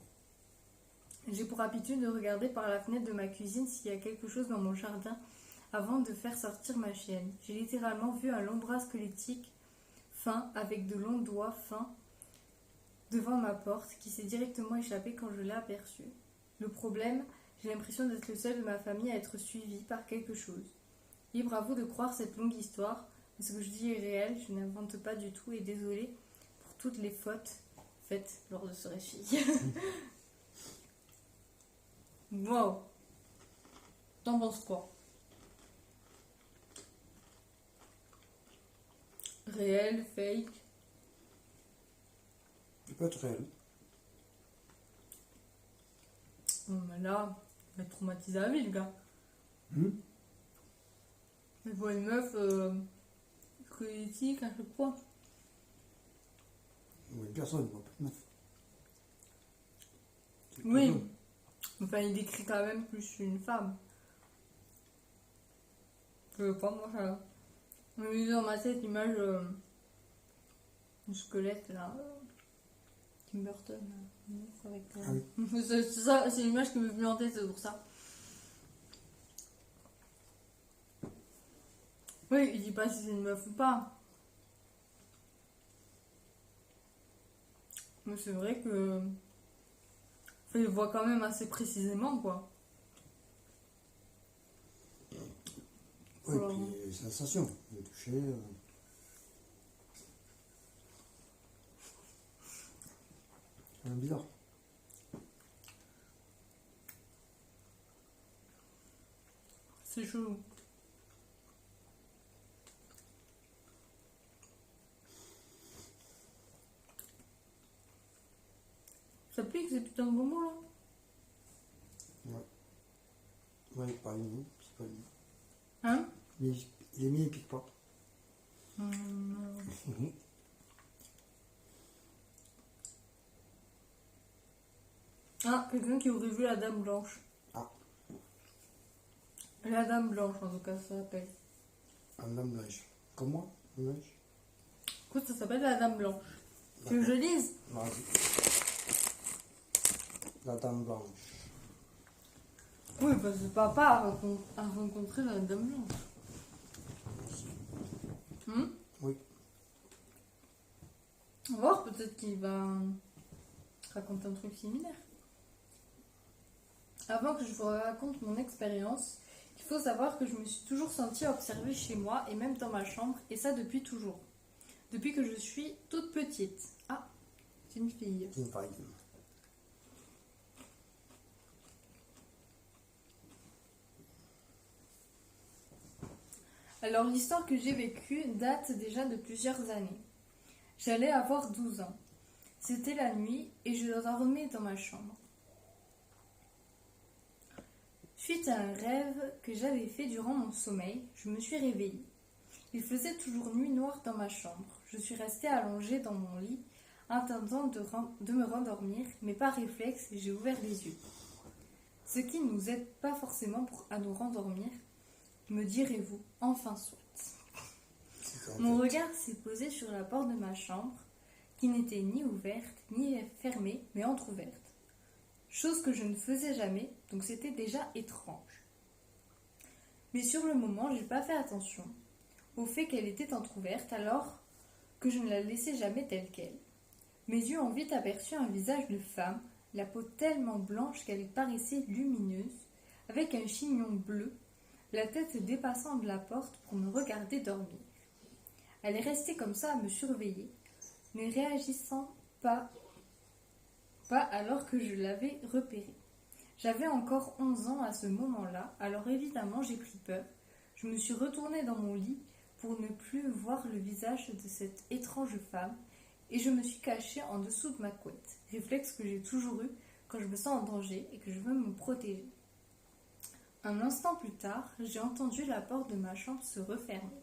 J'ai pour habitude de regarder par la fenêtre de ma cuisine s'il y a quelque chose dans mon jardin avant de faire sortir ma chienne. J'ai littéralement vu un long bras squelettique fin avec de longs doigts fins devant ma porte qui s'est directement échappé quand je l'ai aperçu. Le problème, j'ai l'impression d'être le seul de ma famille à être suivi par quelque chose. Libre à vous de croire cette longue histoire, mais ce que je dis est réel, je n'invente pas du tout et désolée pour toutes les fautes faites lors de ce récit. Wow. T'en penses quoi? Réel, fake? peut être réel. Bon, mais là, il va être traumatisé à vie, le gars. Il voit une meuf politique à chaque fois. Oui, personne, pas de meuf. C'est Oui. personne. Enfin, il décrit quand même plus une femme. Je veux pas, moi, ça. Mais dans ma tête, l'image du squelette, là. Tim Burton, là. Une meuf avec, Ah oui. c'est l'image qui me vient en tête, c'est pour ça. Oui, il dit pas si c'est une meuf ou pas. Mais c'est vrai que. Enfin, il voit quand même assez précisément, quoi. Oui, Alors, puis les sensations, le toucher. C'est quand même bizarre. c'est chelou. Ça pique ces putains de bonbons, là? Ouais, pas les miens, c'est pas les miens. Hein? Mais les miens, ils piquent pas. Ah, quelqu'un qui aurait vu la Dame Blanche. Ah. La Dame Blanche, en tout cas, ça s'appelle. Un homme blanche. Comme moi, blanche. Écoute, ça s'appelle la Dame Blanche. Tu veux que je lise? Vas-y. La dame blanche. Oui, parce que papa a rencontré la Dame Blanche. Oui. On va voir, peut-être qu'il va raconter un truc similaire. Avant que je vous raconte mon expérience, il faut savoir que je me suis toujours sentie observée chez moi et même dans ma chambre, et ça depuis toujours. Depuis que je suis toute petite. Ah, c'est une fille. C'est une faille. Alors l'histoire que j'ai vécue date déjà de plusieurs années. J'allais avoir 12 ans. C'était la nuit et je dormais dans ma chambre. Suite à un rêve que j'avais fait durant mon sommeil, je me suis réveillée. Il faisait toujours nuit noire dans ma chambre. Je suis restée allongée dans mon lit, attendant de me rendormir, mais par réflexe, j'ai ouvert les yeux. Ce qui ne nous aide pas forcément à nous rendormir, me direz-vous, enfin soit. Mon regard s'est posé sur la porte de ma chambre, qui n'était ni ouverte, ni fermée, mais entr'ouverte. Chose que je ne faisais jamais, donc c'était déjà étrange. Mais sur le moment, j'ai pas fait attention au fait qu'elle était entr'ouverte alors que je ne la laissais jamais telle qu'elle. Mes yeux ont vite aperçu un visage de femme, la peau tellement blanche qu'elle paraissait lumineuse, avec un chignon bleu, la tête dépassant de la porte pour me regarder dormir. Elle est restée comme ça à me surveiller, ne réagissant pas alors que je l'avais repérée. J'avais encore 11 ans à ce moment-là, alors évidemment j'ai pris peur. Je me suis retournée dans mon lit pour ne plus voir le visage de cette étrange femme et je me suis cachée en dessous de ma couette, réflexe que j'ai toujours eu quand je me sens en danger et que je veux me protéger. Un instant plus tard, j'ai entendu la porte de ma chambre se refermer.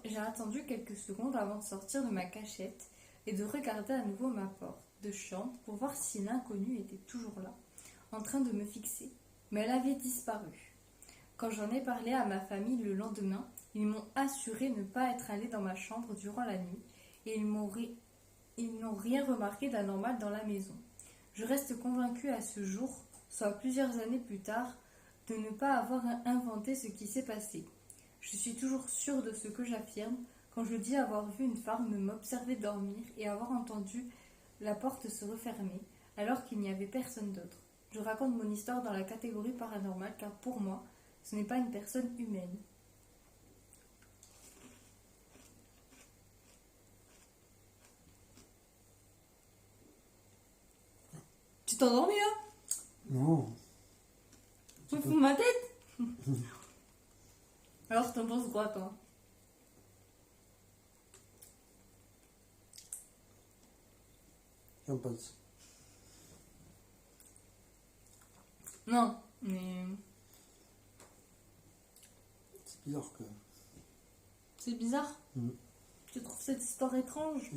J'ai attendu quelques secondes avant de sortir de ma cachette et de regarder à nouveau ma porte de chambre pour voir si l'inconnue était toujours là, en train de me fixer. Mais elle avait disparu. Quand j'en ai parlé à ma famille le lendemain, ils m'ont assuré ne pas être allés dans ma chambre durant la nuit et ils n'ont rien remarqué d'anormal dans la maison. Je reste convaincue à ce jour, soit plusieurs années plus tard, de ne pas avoir inventé ce qui s'est passé. Je suis toujours sûre de ce que j'affirme quand je dis avoir vu une femme m'observer dormir et avoir entendu la porte se refermer alors qu'il n'y avait personne d'autre. Je raconte mon histoire dans la catégorie paranormale car pour moi, ce n'est pas une personne humaine. Tu t'es endormi là? Non. Tu fous ma tête? Alors t'en penses quoi toi? Qu'en penses? Non, mais C'est bizarre que. c'est bizarre. Tu trouves cette histoire étrange?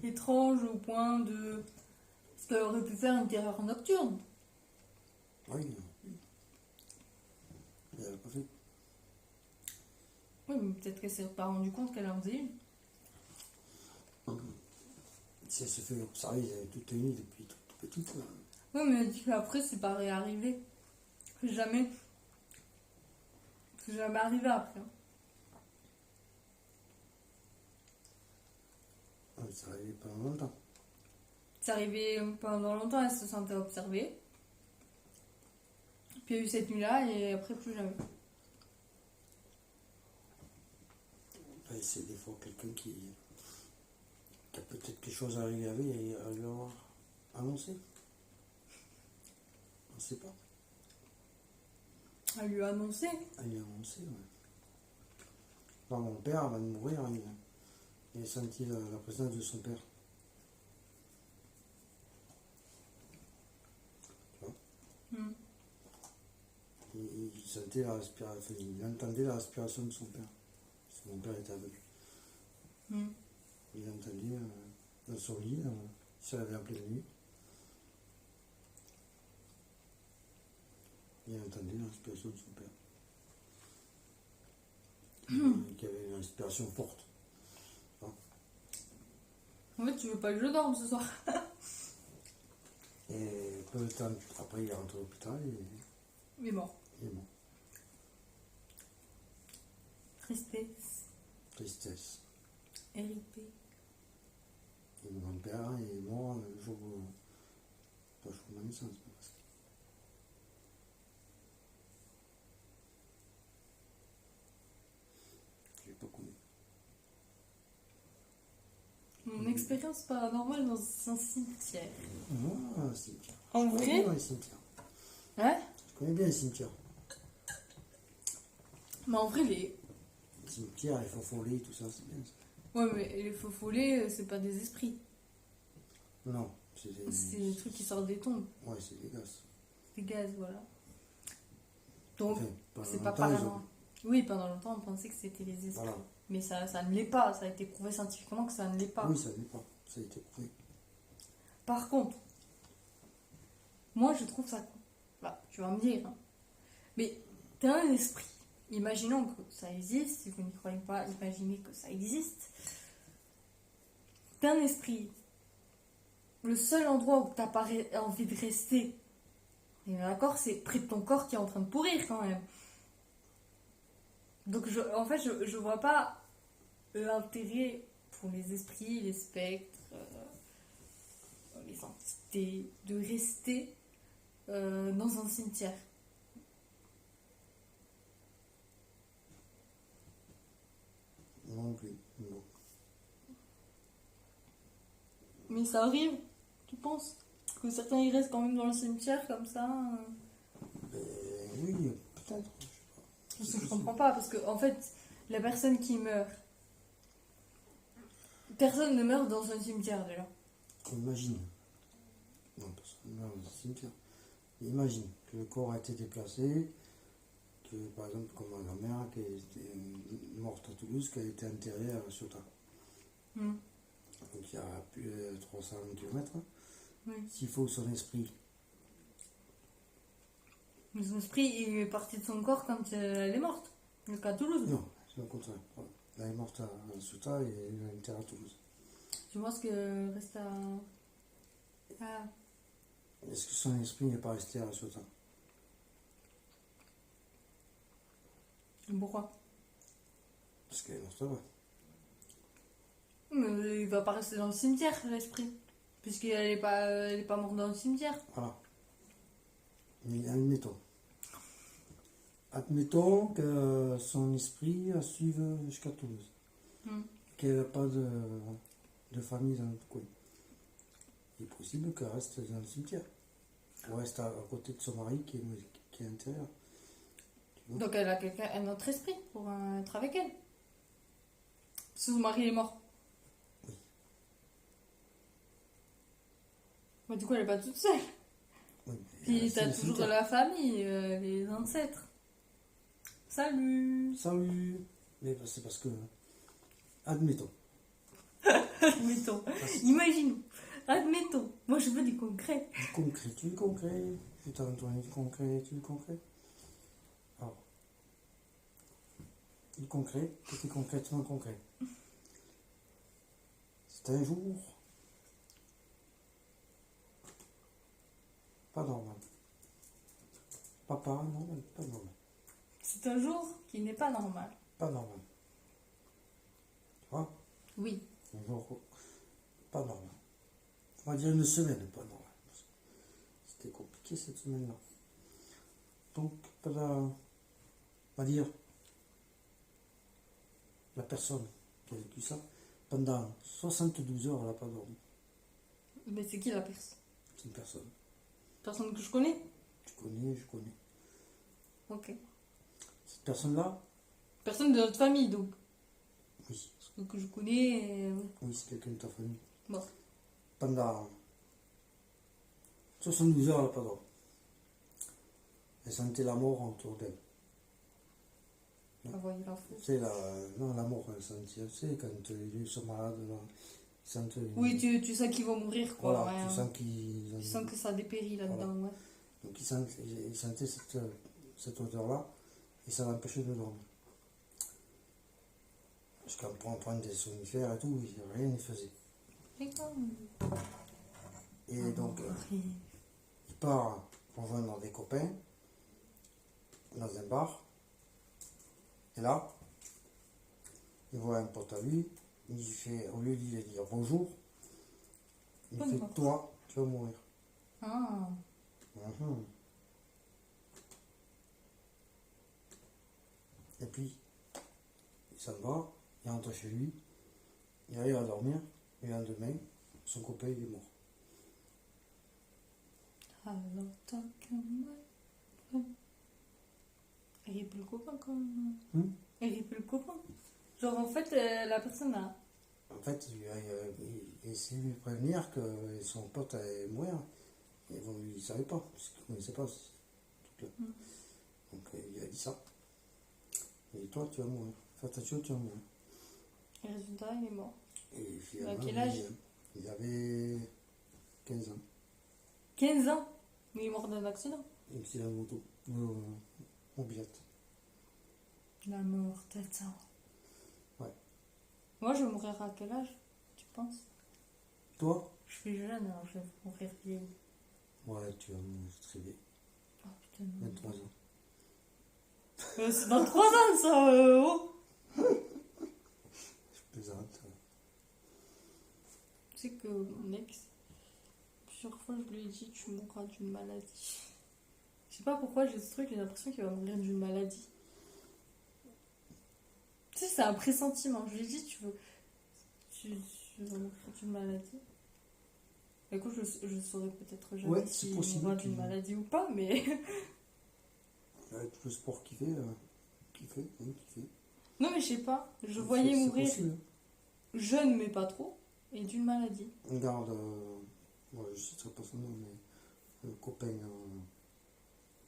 Étrange au point de... Parce qu'elle aurait pu faire une terreur nocturne. Oui. Elle n'a pas fait. Oui, mais peut-être qu'elle s'est pas rendue compte qu'elle en faisait une. Si elle se fait observer, elle est toute unie depuis toute petite. Oui, mais elle dit qu'après, c'est pas réarrivé. C'est jamais... C'est jamais arrivé après. Ah, mais ça arrivait pendant longtemps. C'est arrivé pendant longtemps, elle se sentait observée. Puis il y a eu cette nuit-là et après plus jamais. Ouais, c'est des fois quelqu'un qui a peut-être quelque chose à lui avoir annoncé. On ne sait pas. Elle lui a annoncé. Elle lui a annoncé, ouais. Moi, mon père, avant de mourir, il a senti la présence de son père. Tu vois? Il sentait la respiration, il entendait la respiration de son père. Parce que mon père était aveugle. Il entendait dans son lit, il se réveillait en pleine nuit. Il entendait la respiration de son père. Qui avait une respiration forte. En fait, tu veux pas que je dorme ce soir. Et peu de temps après, il est rentré à l'hôpital et Il est mort. il est mort. Tristesse. Tristesse. RIP. Et mon grand-père est mort le jour où. Pas le jour de ma naissance, mais presque. Je l'ai pas connu. Mon expérience paranormale dans un cimetière. Ah, un cimetière. En Je connais vrai? bien les cimetières. Ouais. Je connais bien les cimetières. Mais en vrai, Les cimetières, les faux follets, tout ça, c'est bien ça. Ouais, mais les faux follets, c'est pas des esprits. Non, c'est des. C'est des trucs qui sortent des tombes. Ouais, c'est des gaz. Des gaz, voilà. Donc, Enfin, pendant c'est pas longtemps, ils ont- paranormal. Oui, pendant longtemps, on pensait que c'était les esprits. Voilà. Mais ça ne l'est pas. Ça a été prouvé scientifiquement que ça ne l'est pas. Oui, ça n'est pas. Ça a été prouvé. Par contre, moi, je trouve ça cool. Bah, tu vas me dire. Hein. Mais t'as un esprit. Imaginons que ça existe. Si vous n'y croyez pas, imaginez que ça existe. T'as un esprit. Le seul endroit où t'as pas envie de rester, et d'accord, c'est près de ton corps qui est en train de pourrir quand même. Donc, en fait, je vois pas l'intérêt pour les esprits, les spectres, les entités, de rester dans un cimetière. Non plus. Non. Mais ça arrive, tu penses? Que certains ils restent quand même dans le cimetière comme ça Oui, peut-être. Parce que je comprends pas, parce que en fait, la personne qui meurt, personne ne meurt dans un cimetière déjà. Imagine. Non, parce que là, dans un cimetière. Imagine que le corps a été déplacé, que par exemple, comme ma grand-mère qui était morte à Toulouse, qui a été enterrée à La Ciotat. Donc il y a plus de 300 km. Oui. S'il faut que son esprit. Mais son esprit il est parti de son corps quand elle est morte. Le cas à Toulouse. Non, c'est le contraire. Elle est morte à La Ciotat et elle est enterrée à Toulouse. Tu penses que reste à. Ah. Est-ce que son esprit n'est pas resté à La Ciotat? Pourquoi? Parce qu'elle est morte là-bas. Mais il va pas rester dans le cimetière, l'esprit. Puisqu'elle est pas morte dans le cimetière. Voilà. Mais admettons. Admettons que son esprit suive jusqu'à Toulouse. Qu'elle n'a pas de famille dans notre coin. Il est possible qu'elle reste dans le cimetière. Ou reste à côté de son mari qui est à l'intérieur. Donc elle a un autre esprit pour être avec elle. Son mari est mort. Bah, du coup, elle est pas toute seule. Oui, Puis t'as c'est toujours cimetière. la famille, les ancêtres. Salut. Salut. Mais c'est parce que, admettons, Admettons. Imaginons. Admettons. Moi, je veux du concret. du concret, tu veux du concret. Putain, Antoine, du concret, tu veux du concret. Alors, du concret, c'était concrètement concret. C'est un jour pas normal. Papa, non, pas normal. C'est un jour qui n'est pas normal. Pas normal. Tu vois? Oui. Un jour pas normal. On va dire une semaine pas normale. C'était compliqué cette semaine-là. Donc, on va dire, la personne qui a vécu ça, pendant 72 heures, elle n'a pas dormi. Mais c'est qui la personne? C'est une personne. Personne que je connais? Tu connais, je connais. Ok. Cette personne-là, Personne de notre famille, donc. oui, Parce que je connais. oui, c'est quelqu'un de ta famille. Bon. Pendant 72 heures, elle n'a pas dormi. Elle sentait la mort autour d'elle. Ah, voyez l'info. C'est la mort, elle sentit, tu sais, quand ils sont malades, là, ils sentent Oui, tu sens qu'ils vont mourir, quoi. voilà, Ouais, tu hein. sens qu'ils... Tu sens que ça dépérit là-dedans, ouais. Donc ils sentaient cette odeur-là, et ça l'empêchait de dormir. Parce qu'on prend des somnifères et tout, rien n'y faisait. Et donc, il part rejoindre des copains dans un bar. Et là, il voit un pote à lui, il fait, au lieu de lui dire bonjour, il Bonjour. fait toi, tu vas mourir. Ah. Mhm. Et puis, il s'en va, il rentre chez lui, il arrive à dormir, et le lendemain, son copain il est mort. Alors, tant que mal. Il est plus le copain quand même. Il est plus le copain. Genre, en fait, la personne a. En fait, il essayait de lui prévenir que son pote allait mourir. Et bon, il ne savait pas, parce qu'il ne connaissait pas ce truc-là. Donc il a dit ça. Et toi, tu vas mourir. Fais attention, tu vas mourir. Et résultat, il est mort. Et finalement, À quel âge? il avait 15 ans. 15 ans. Mais il est mort d'un accident. Et puis la moto, mobilette. La mort, peut-être ça. Ouais. Moi, je vais mourir à quel âge, tu penses? Toi? Je suis jeune, alors je vais mourir vieille. Ouais, tu vas mourir très bien. Oh putain, non. 23 ans. C'est dans 3 ans, ça, oh. Je plaisante. Tu sais que mon ex, plusieurs fois, je lui ai dit, tu mourras d'une maladie. Je sais pas pourquoi j'ai ce truc, j'ai l'impression qu'il va mourir d'une maladie. Tu sais, c'est un pressentiment. Je lui ai dit, tu vas mourir d'une maladie. Écoute, je saurais peut-être jamais Ouais, c'est s'il possible mourra qu'il- d'une maladie ou pas, mais... Avec tout le sport qu'il fait, qu'il fait. Non, mais je sais pas. Je C'est- voyais c'est mourir possible. jeune, mais pas trop, et d'une maladie. Regarde, moi je ne citerai pas son nom, mais un copain,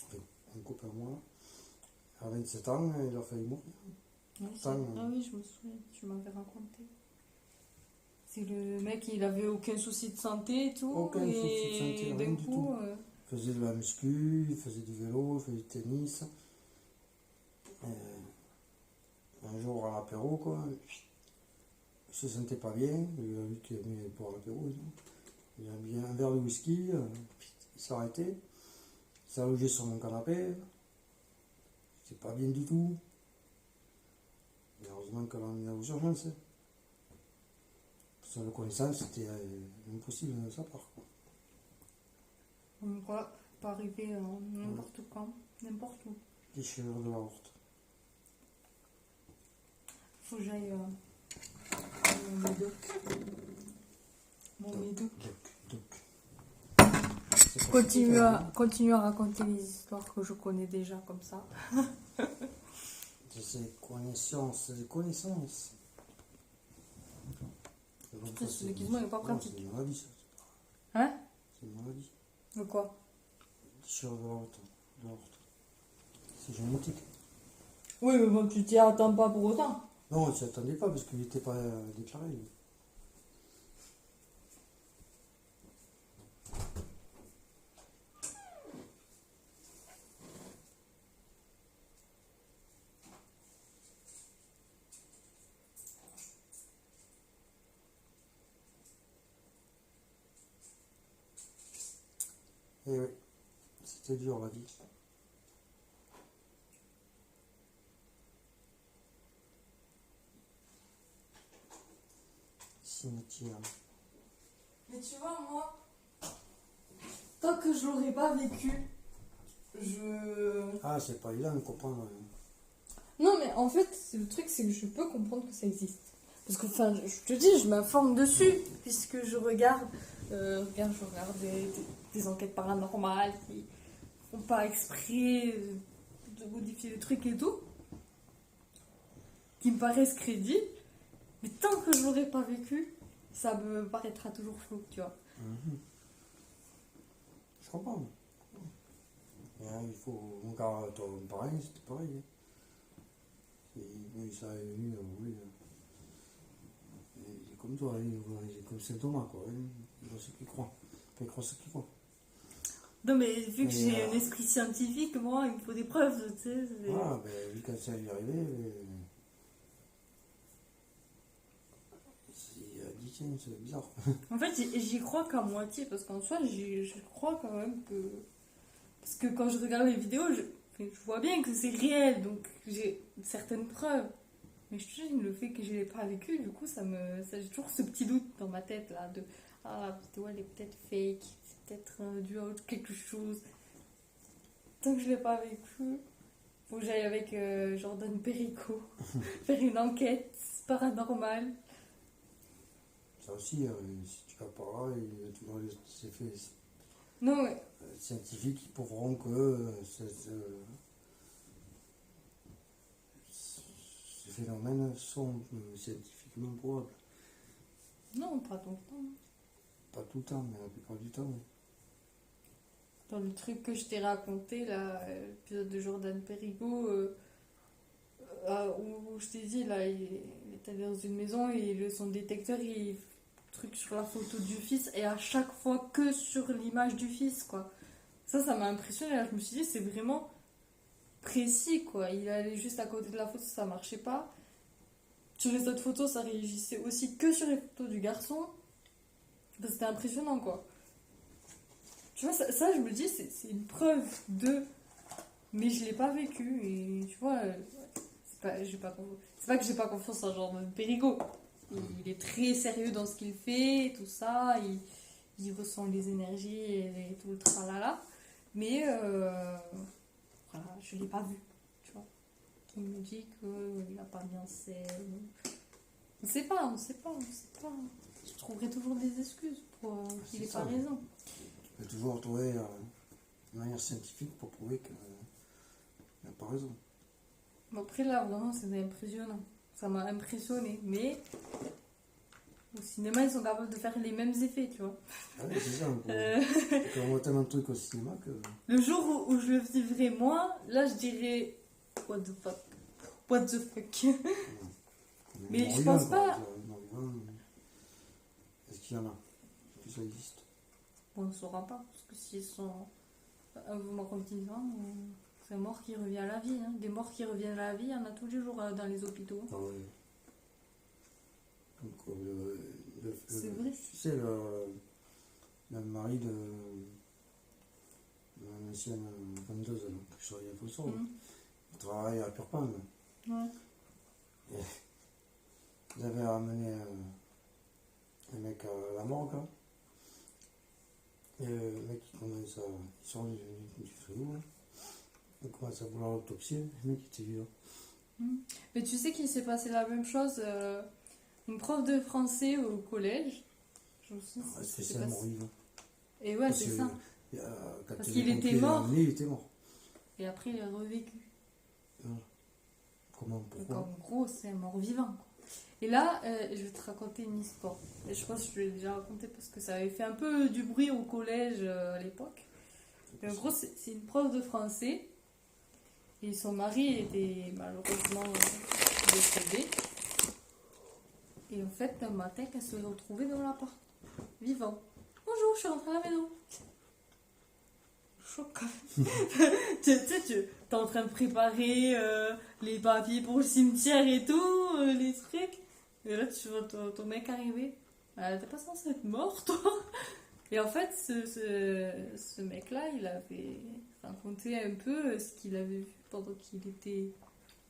enfin, un copain à moi, à 27 ans, il a failli mourir. Ouais, Putain, ah oui, je me souviens, tu m'avais raconté. C'est le mec, il avait aucun souci de santé et tout. Aucun et souci de santé, rien d'un du coup, Il faisait de la muscu, il faisait du vélo, il faisait du tennis. Un jour à l'apéro, quoi, il se sentait pas bien, il a vu qu'il aimait boire l'apéro et tout. Il a mis un verre de whisky, il s'est arrêté, il s'est allongé sur mon canapé, c'est pas bien du tout. Et heureusement qu'on l'a emmené aux urgences. Sans le connaissance, c'était impossible de sa part. Quoi. voilà, peut arriver n'importe quand, n'importe où. Déchirure de l'aorte. Faut que j'aille mon médoc. Mon médoc. Donc. C'est pas super, Continue à raconter les histoires que je connais déjà comme ça. C'est des connaissances. Putain, ce déguisement, il est pas pratique. C'est une maladie, ça. Hein? C'est une maladie. De quoi? Déchirure de l'aorte. C'est génétique. Oui, mais bon, tu t'y attends pas pour autant. Non, on s'y attendait pas parce qu'il n'était pas déclaré. Eh oui, c'était dur la vie. Cimetière. Mais tu vois, moi, tant que je l'aurais pas vécu, je... Ah, c'est pas évident de comprendre. Non, mais en fait, le truc, c'est que je peux comprendre que ça existe. Parce que, enfin, je te dis, je m'informe dessus, puisque je regarde, je regarde des enquêtes paranormales qui font pas exprès de modifier le truc et tout, qui me paraissent crédibles, mais tant que je l'aurais pas vécu, ça me paraîtra toujours flou, tu vois. Je comprends. Et là, il faut. Mon gars, pareil, c'était pareil. Hein. Oui, ça est venu, oui. Il est comme toi, il est comme Saint Thomas, quoi. Hein. Il voit ce qu'il croit. Enfin, il croit ce qu'il croit. Non, mais vu que j'ai un esprit scientifique, moi, il me faut des preuves, tu sais. Ah, ben, lui, quand ça lui est arrivé, il a dit, tiens, c'est bizarre. En fait, j'y crois qu'à moitié, parce qu'en soi, je crois quand même que... Parce que quand je regarde les vidéos, je vois bien que c'est réel, donc j'ai certaines preuves. Mais je te dis, le fait que je ne l'ai pas vécu, du coup, j'ai toujours ce petit doute dans ma tête, là, de... Ah, la vidéo, elle est peut-être fake, c'est peut-être dû à quelque chose. Tant que je ne l'ai pas vécu, faut que j'aille avec Jordan Perico faire une enquête paranormale. Ça aussi, si tu vas par là, il y a toujours des effets Non, mais... scientifiques qui prouveront que ces phénomènes sont scientifiquement probables. Non, pas tout le temps. Pas tout le temps, mais la plupart du temps. Oui. Dans le truc que je t'ai raconté, là, l'épisode de Jordan Perigo, où je t'ai dit, là, il est allé dans une maison et son détecteur, il truc sur la photo du fils et à chaque fois que sur l'image du fils, quoi. Ça m'a impressionné. Là, je me suis dit, c'est vraiment précis, quoi. Il allait juste à côté de la photo, ça marchait pas. Sur les autres photos, ça réagissait aussi que sur les photos du garçon. C'était impressionnant, quoi. Tu vois, ça je me dis, c'est une preuve de... Mais je l'ai pas vécu, et tu vois, c'est pas que j'ai pas confiance en Jordan Perigo. Il est très sérieux dans ce qu'il fait, tout ça, il ressent les énergies et tout le tralala. Mais, voilà, je l'ai pas vu, tu vois. Qui me dit qu'il n'a pas bien scène. On sait pas. Je trouverai toujours des excuses pour qu'il ait pas raison. Tu peux toujours trouver une manière scientifique pour prouver qu'il n'a pas raison. Bon, après là, vraiment, c'était impressionnant. Ça m'a impressionné. Mais au cinéma, ils sont capables de faire les mêmes effets, tu vois. Ah oui, c'est ça. On voit tellement de trucs au cinéma que... Le jour où je le vivrai moi, là, je dirais... What the fuck. What the fuck. Mais je pense pas... Est-ce qu'il y en a? Est-ce que ça existe? Bon, on ne saura pas. Parce que s'ils sont morts vivants, c'est un mort qui revient à la vie. Hein. Des morts qui reviennent à la vie, il y en a tous les jours dans les hôpitaux. Ah oui. Donc, c'est vrai. Tu sais, le mari de l'ancienne vendeuse que je travaillais à Fosson, il travaille à Purpan. Ouais. Et ils avaient ramené un mec à la morgue. Hein. Et le mec, il sort du frigo. Là. Il commence à vouloir l'autopsier. Le mec, il était vivant. Mais tu sais qu'il s'est passé la même chose. Une prof de français au collège. Je me souviens, c'est un mort vivant. Et ouais, c'est ça. Parce qu'il était mort. Il était mort. Et après, il a revécu. Voilà. Comment? Pourquoi? Donc en gros, c'est un mort vivant. Et là, je vais te raconter une histoire. Et je pense que je l'ai déjà raconté parce que ça avait fait un peu du bruit au collège à l'époque. Et en gros, c'est une prof de français. Et son mari était malheureusement décédé. Et en fait, un matin, elle se retrouvait dans l'appart, vivant. Bonjour, je suis rentrée à la maison. Choc quand même. Tu sais, tu es en train de préparer les papiers pour le cimetière et tout, les trucs. Et là, tu vois ton mec arriver. T'es pas censé être mort, toi. Et en fait, ce mec-là, il avait raconté un peu ce qu'il avait vu pendant qu'il était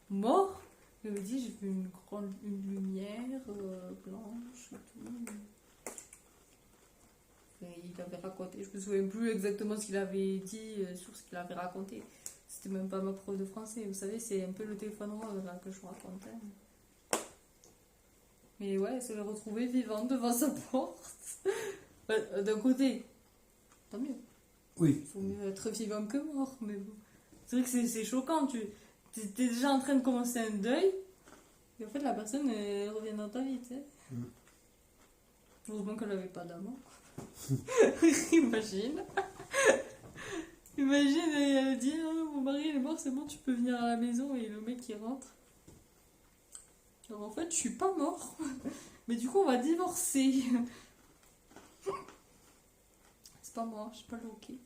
mort. Il me dit, j'ai vu une lumière blanche et tout. Et il avait raconté, je me souviens plus exactement ce qu'il avait dit sur ce qu'il avait raconté. C'était même pas ma prof de français, vous savez, c'est un peu le téléphone rose là, que je vous racontais. Mais ouais, elle se l'est retrouvée vivante devant sa porte. D'un côté, tant mieux. Oui. Il faut mieux être vivant que mort, mais bon. C'est vrai que c'est choquant, tu es déjà en train de commencer un deuil, et en fait la personne elle revient dans ta vie, tu sais. Heureusement qu'elle n'avait pas d'amant. Imagine. Imagine, elle dit oh, mon mari il est mort, c'est bon, tu peux venir à la maison, et le mec il rentre. Alors en fait, je suis pas mort, mais du coup on va divorcer. C'est pas moi, je suis pas le hockey.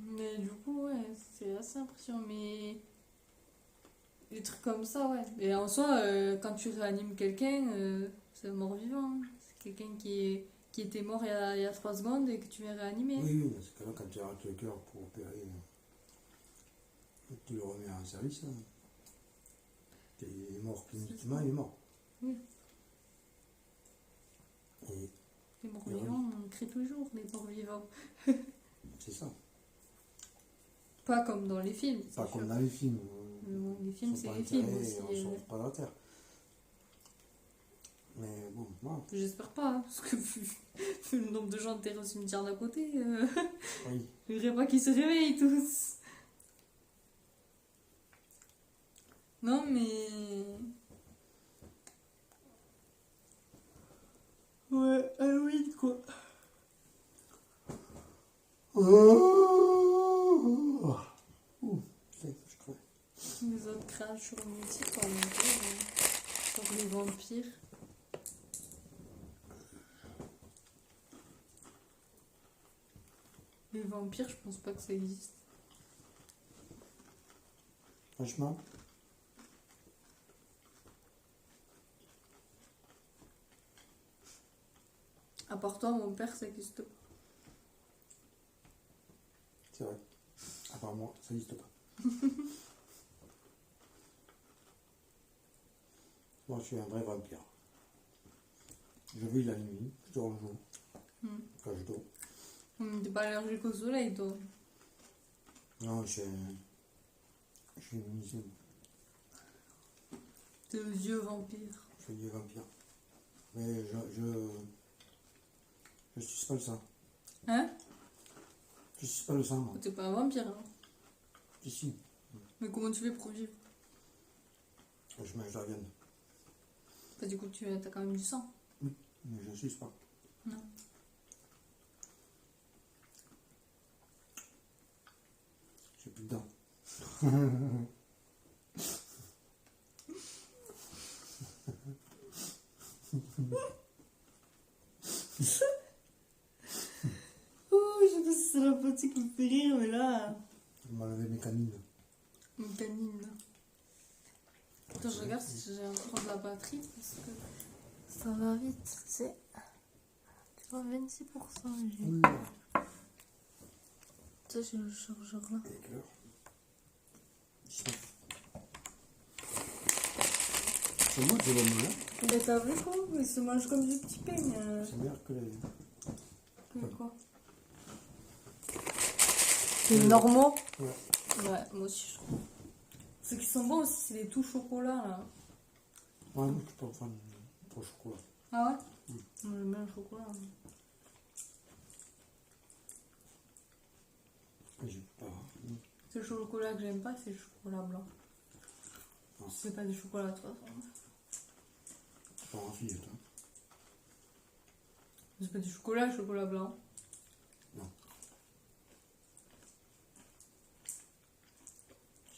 Mais du coup, ouais, c'est assez impressionnant. Mais des trucs comme ça, ouais. Et en soi, quand tu réanimes quelqu'un, c'est un mort-vivant. Hein. C'est quelqu'un qui était mort il y a 3 secondes et que tu viens réanimer. Oui, dans ce cas-là, quand tu arrêtes le cœur pour opérer, tu le remets en service. Hein. Il est mort cliniquement, il est mort. Oui. Et les morts-vivants, on crie toujours des morts-vivants. c'est ça. Pas comme dans les films. Pas comme dans les films. Les films, c'est les films aussi. On ne sauve pas la terre. Mais bon, voilà. J'espère pas, hein, parce que vu le nombre de gens enterrés au cimetière d'à côté, Oui. je voudrais pas qu'ils se réveillent tous. Non, mais. Ouais, Halloween quoi. Je crois. Les autres crachent sur le site en même temps, sur les vampires. Les vampires, je pense pas que ça existe. Franchement. À part toi, mon père, ça existe pas. C'est vrai. À part moi, ça n'existe pas. Moi, je suis un vrai vampire. Je vis la nuit, je dors le jour. Quand je dors. T'es pas allergique au soleil, toi? Non, je suis une musine. T'es un vieux vampire. Je suis un vampire. Mais je suce pas le sang. Hein? Je suce pas le sang, moi. T'es pas un vampire, hein? Ici, Mais comment tu fais pour vivre? je mange de la viande. Bah, du coup, t'as quand même du sang. Mais je ne suce pas. Non. J'ai plus de dents. Oh, je sais pas si c'est la partie qui me fait rire, mais là. Je m'a levé mes canines. Une canine. Attends, je regarde si j'ai encore de la batterie parce que ça va vite. C'est. Tu vois, 26%. J'ai. Oui. Tu sais, j'ai le chargeur là. Et quelle heure 19. C'est bon, c'est bon, là. Mais t'as vu quoi? Il se mange comme du petit pain. C'est meilleur que les. Que quoi? C'est normaux? Ouais. Ouais, moi aussi je trouve. Ceux qui sont bons aussi, c'est les tout chocolat là. Ouais, moi, je suis pas fan de chocolat. Ah ouais? J'aime bien le chocolat. J'ai pas. C'est le chocolat que j'aime pas, c'est le chocolat blanc. Non. C'est pas du chocolat, toi. C'est pas un fillette. Hein. C'est pas du chocolat, chocolat blanc. Non.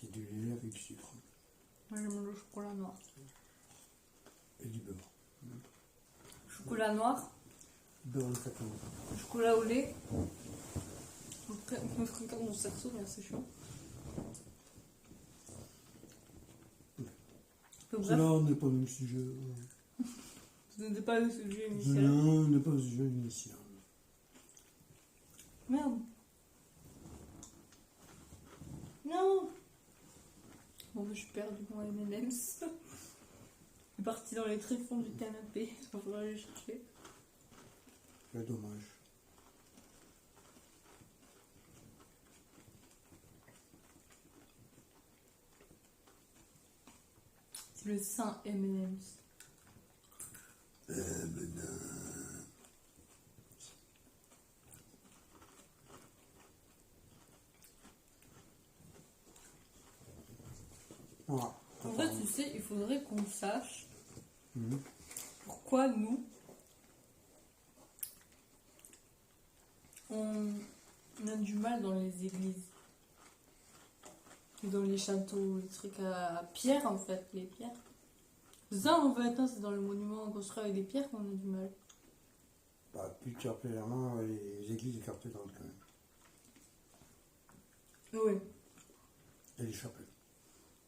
C'est du lait avec du sucre Moi, j'aime le chocolat noir. et du beurre. Chocolat noir, Beurre de cacao. chocolat au lait. On me regarde mon cerceau, mais c'est chaud. Bref, Cela, on n'est pas dans le sujet. ce n'était pas le sujet initial. Non, on n'est pas dans le sujet initial. Merde. Non. Bon, bah, je suis perdue mon M&M's. Je suis partie dans les tréfonds du canapé. Il va falloir aller chercher. C'est dommage. C'est le saint M&M's. Voilà. En fait, tu sais, il faudrait qu'on sache Mhm. pourquoi nous, on a du mal dans les églises. Et dans les châteaux, les trucs à pierre en fait, les pierres. C'est ça en fait, hein, c'est dans le monument construit avec des pierres qu'on a du mal. Bah, plus particulièrement les églises cathédrales quand même. Oui. Et les chapelles.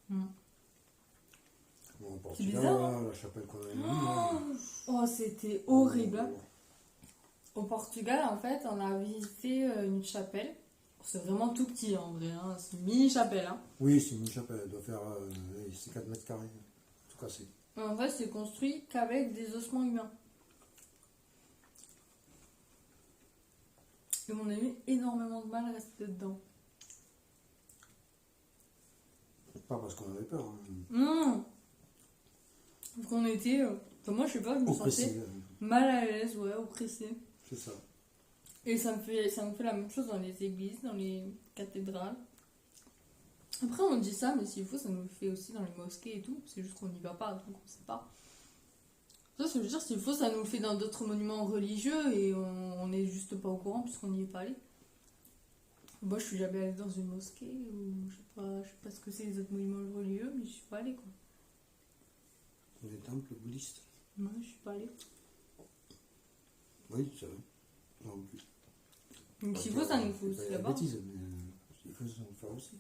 Mm. Bon, au C'est Portugal, bizarre, hein. la chapelle qu'on a eue. Oh, c'était horrible. Hein. Au Portugal, en fait, on a visité une chapelle. C'est vraiment tout petit en vrai, hein. C'est une mini chapelle. Hein. Oui, c'est une chapelle, elle doit faire c'est 4 mètres carrés, tout cassé. En fait, c'est construit qu'avec des ossements humains. Et on a eu énormément de mal à rester dedans. Pas parce qu'on avait peur. Hein. Non. Parce qu'on était... enfin, moi, je sais pas, je me Oppressé, sentais mal à l'aise, ouais, oppressée. c'est ça. Et ça me fait la même chose dans les églises, dans les cathédrales. Après, on dit ça, mais s'il faut, ça nous le fait aussi dans les mosquées et tout. C'est juste qu'on n'y va pas, donc on sait pas. Ça, je veux dire, s'il faut, ça nous le fait dans d'autres monuments religieux et on n'est juste pas au courant puisqu'on n'y est pas allé. Moi, je suis jamais allée dans une mosquée ou je sais pas ce que c'est les autres monuments religieux, mais je suis pas allée quoi. Les temples bouddhistes. Moi, je suis pas allée. Oui, c'est vrai. Non plus. Donc, Pas s'il dire- faut, ça nous faut c'est aussi pas là-bas. une bêtise, mais il faut s'en faire aussi.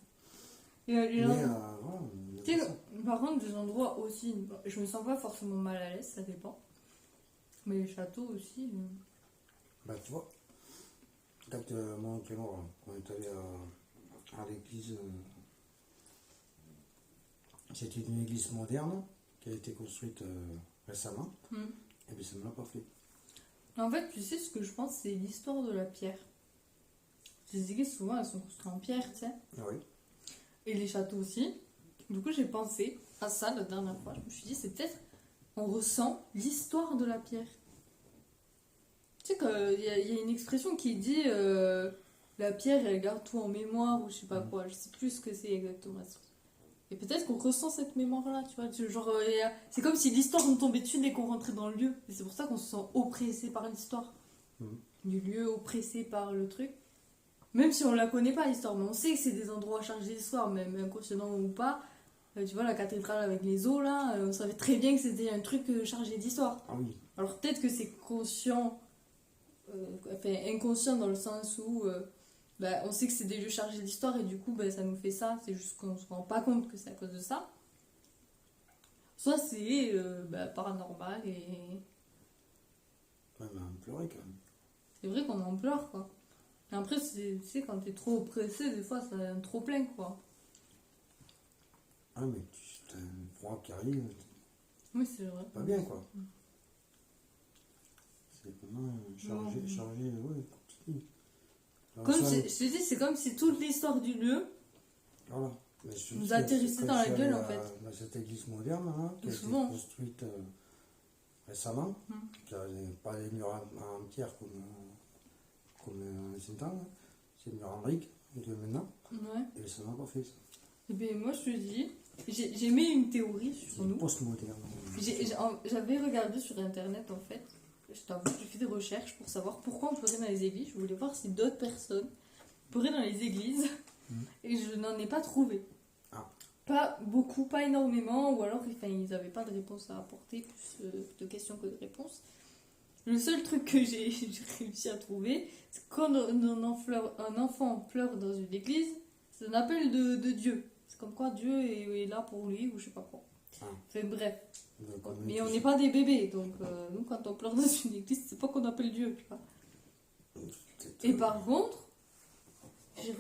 Et, Mais là, voilà, on a tu fait sais, ça. par contre, des endroits aussi, je me sens pas forcément mal à l'aise, ça dépend. Mais les châteaux aussi. Bah, tu vois, quand mon oncle est mort, on est allé à l'église. C'était une église moderne qui a été construite récemment. Et bien, ça ne l'a pas fait. En fait, tu sais ce que je pense, c'est l'histoire de la pierre. Les églises, souvent, elles sont construites en pierre, tu sais. Ah oui. Et les châteaux aussi. Du coup, j'ai pensé à ça la dernière fois. Je me suis dit, c'est peut-être, on ressent l'histoire de la pierre. Tu sais qu'il y a une expression qui dit la pierre, elle garde tout en mémoire ou je sais pas quoi. Je sais plus ce que c'est exactement. Et peut-être qu'on ressent cette mémoire-là, tu vois. Genre, c'est comme si l'histoire nous tombait dessus dès qu'on rentrait dans le lieu. Et c'est pour ça qu'on se sent oppressé par l'histoire. Du lieu, oppressé par le truc. Même si on la connaît pas, l'histoire, mais on sait que c'est des endroits chargés d'histoire, même inconsciemment ou pas. Tu vois, la cathédrale avec les eaux, là, on savait très bien que c'était un truc chargé d'histoire. Ah oui. Alors peut-être que c'est conscient, enfin inconscient dans le sens où on sait que c'est des lieux chargés d'histoire et du coup ça nous fait ça, c'est juste qu'on se rend pas compte que c'est à cause de ça. Soit c'est paranormal et Ouais, mais on pleurait quand même. c'est vrai qu'on en pleure quoi. Et après, tu sais, quand t'es trop oppressé, des fois, ça a un trop plein, quoi. Ah, mais tu as un froid qui arrive, Oui, c'est vrai. pas bien, quoi. C'est vraiment chargé, ouais, continue. Alors, Comme ça, je te dis, c'est comme si toute l'histoire du lieu voilà. Mais je nous sais atterrissait que dans quand la je suis gueule, allé en fait. Dans cette église moderne, hein, qui a été Souvent. construite récemment, qui n'avait pas les murs en pierre comme ancien temps, hein. C'est des murs en briques de maintenant, Ouais. et ça n'a pas fait ça. Et bien, moi, je te dis, j'ai mis une théorie sur C'est nous. post-moderne. J'avais regardé sur internet en fait, je t'avoue, j'ai fait des recherches pour savoir pourquoi on pleurait dans les églises. Je voulais voir si d'autres personnes pleuraient dans les églises et je n'en ai pas trouvé. Ah. Pas beaucoup, pas énormément, ou alors enfin, ils n'avaient pas de réponse à apporter, plus de questions que de réponses. Le seul truc que j'ai réussi à trouver, c'est que quand un enfant pleure dans une église, c'est un appel de Dieu. C'est comme quoi Dieu est là pour lui ou je sais pas quoi. Ah. Enfin bref. Donc, Mais on n'est pas des bébés, donc nous quand on pleure dans une église, c'est pas qu'on appelle Dieu, tu vois. Et par contre, j'avais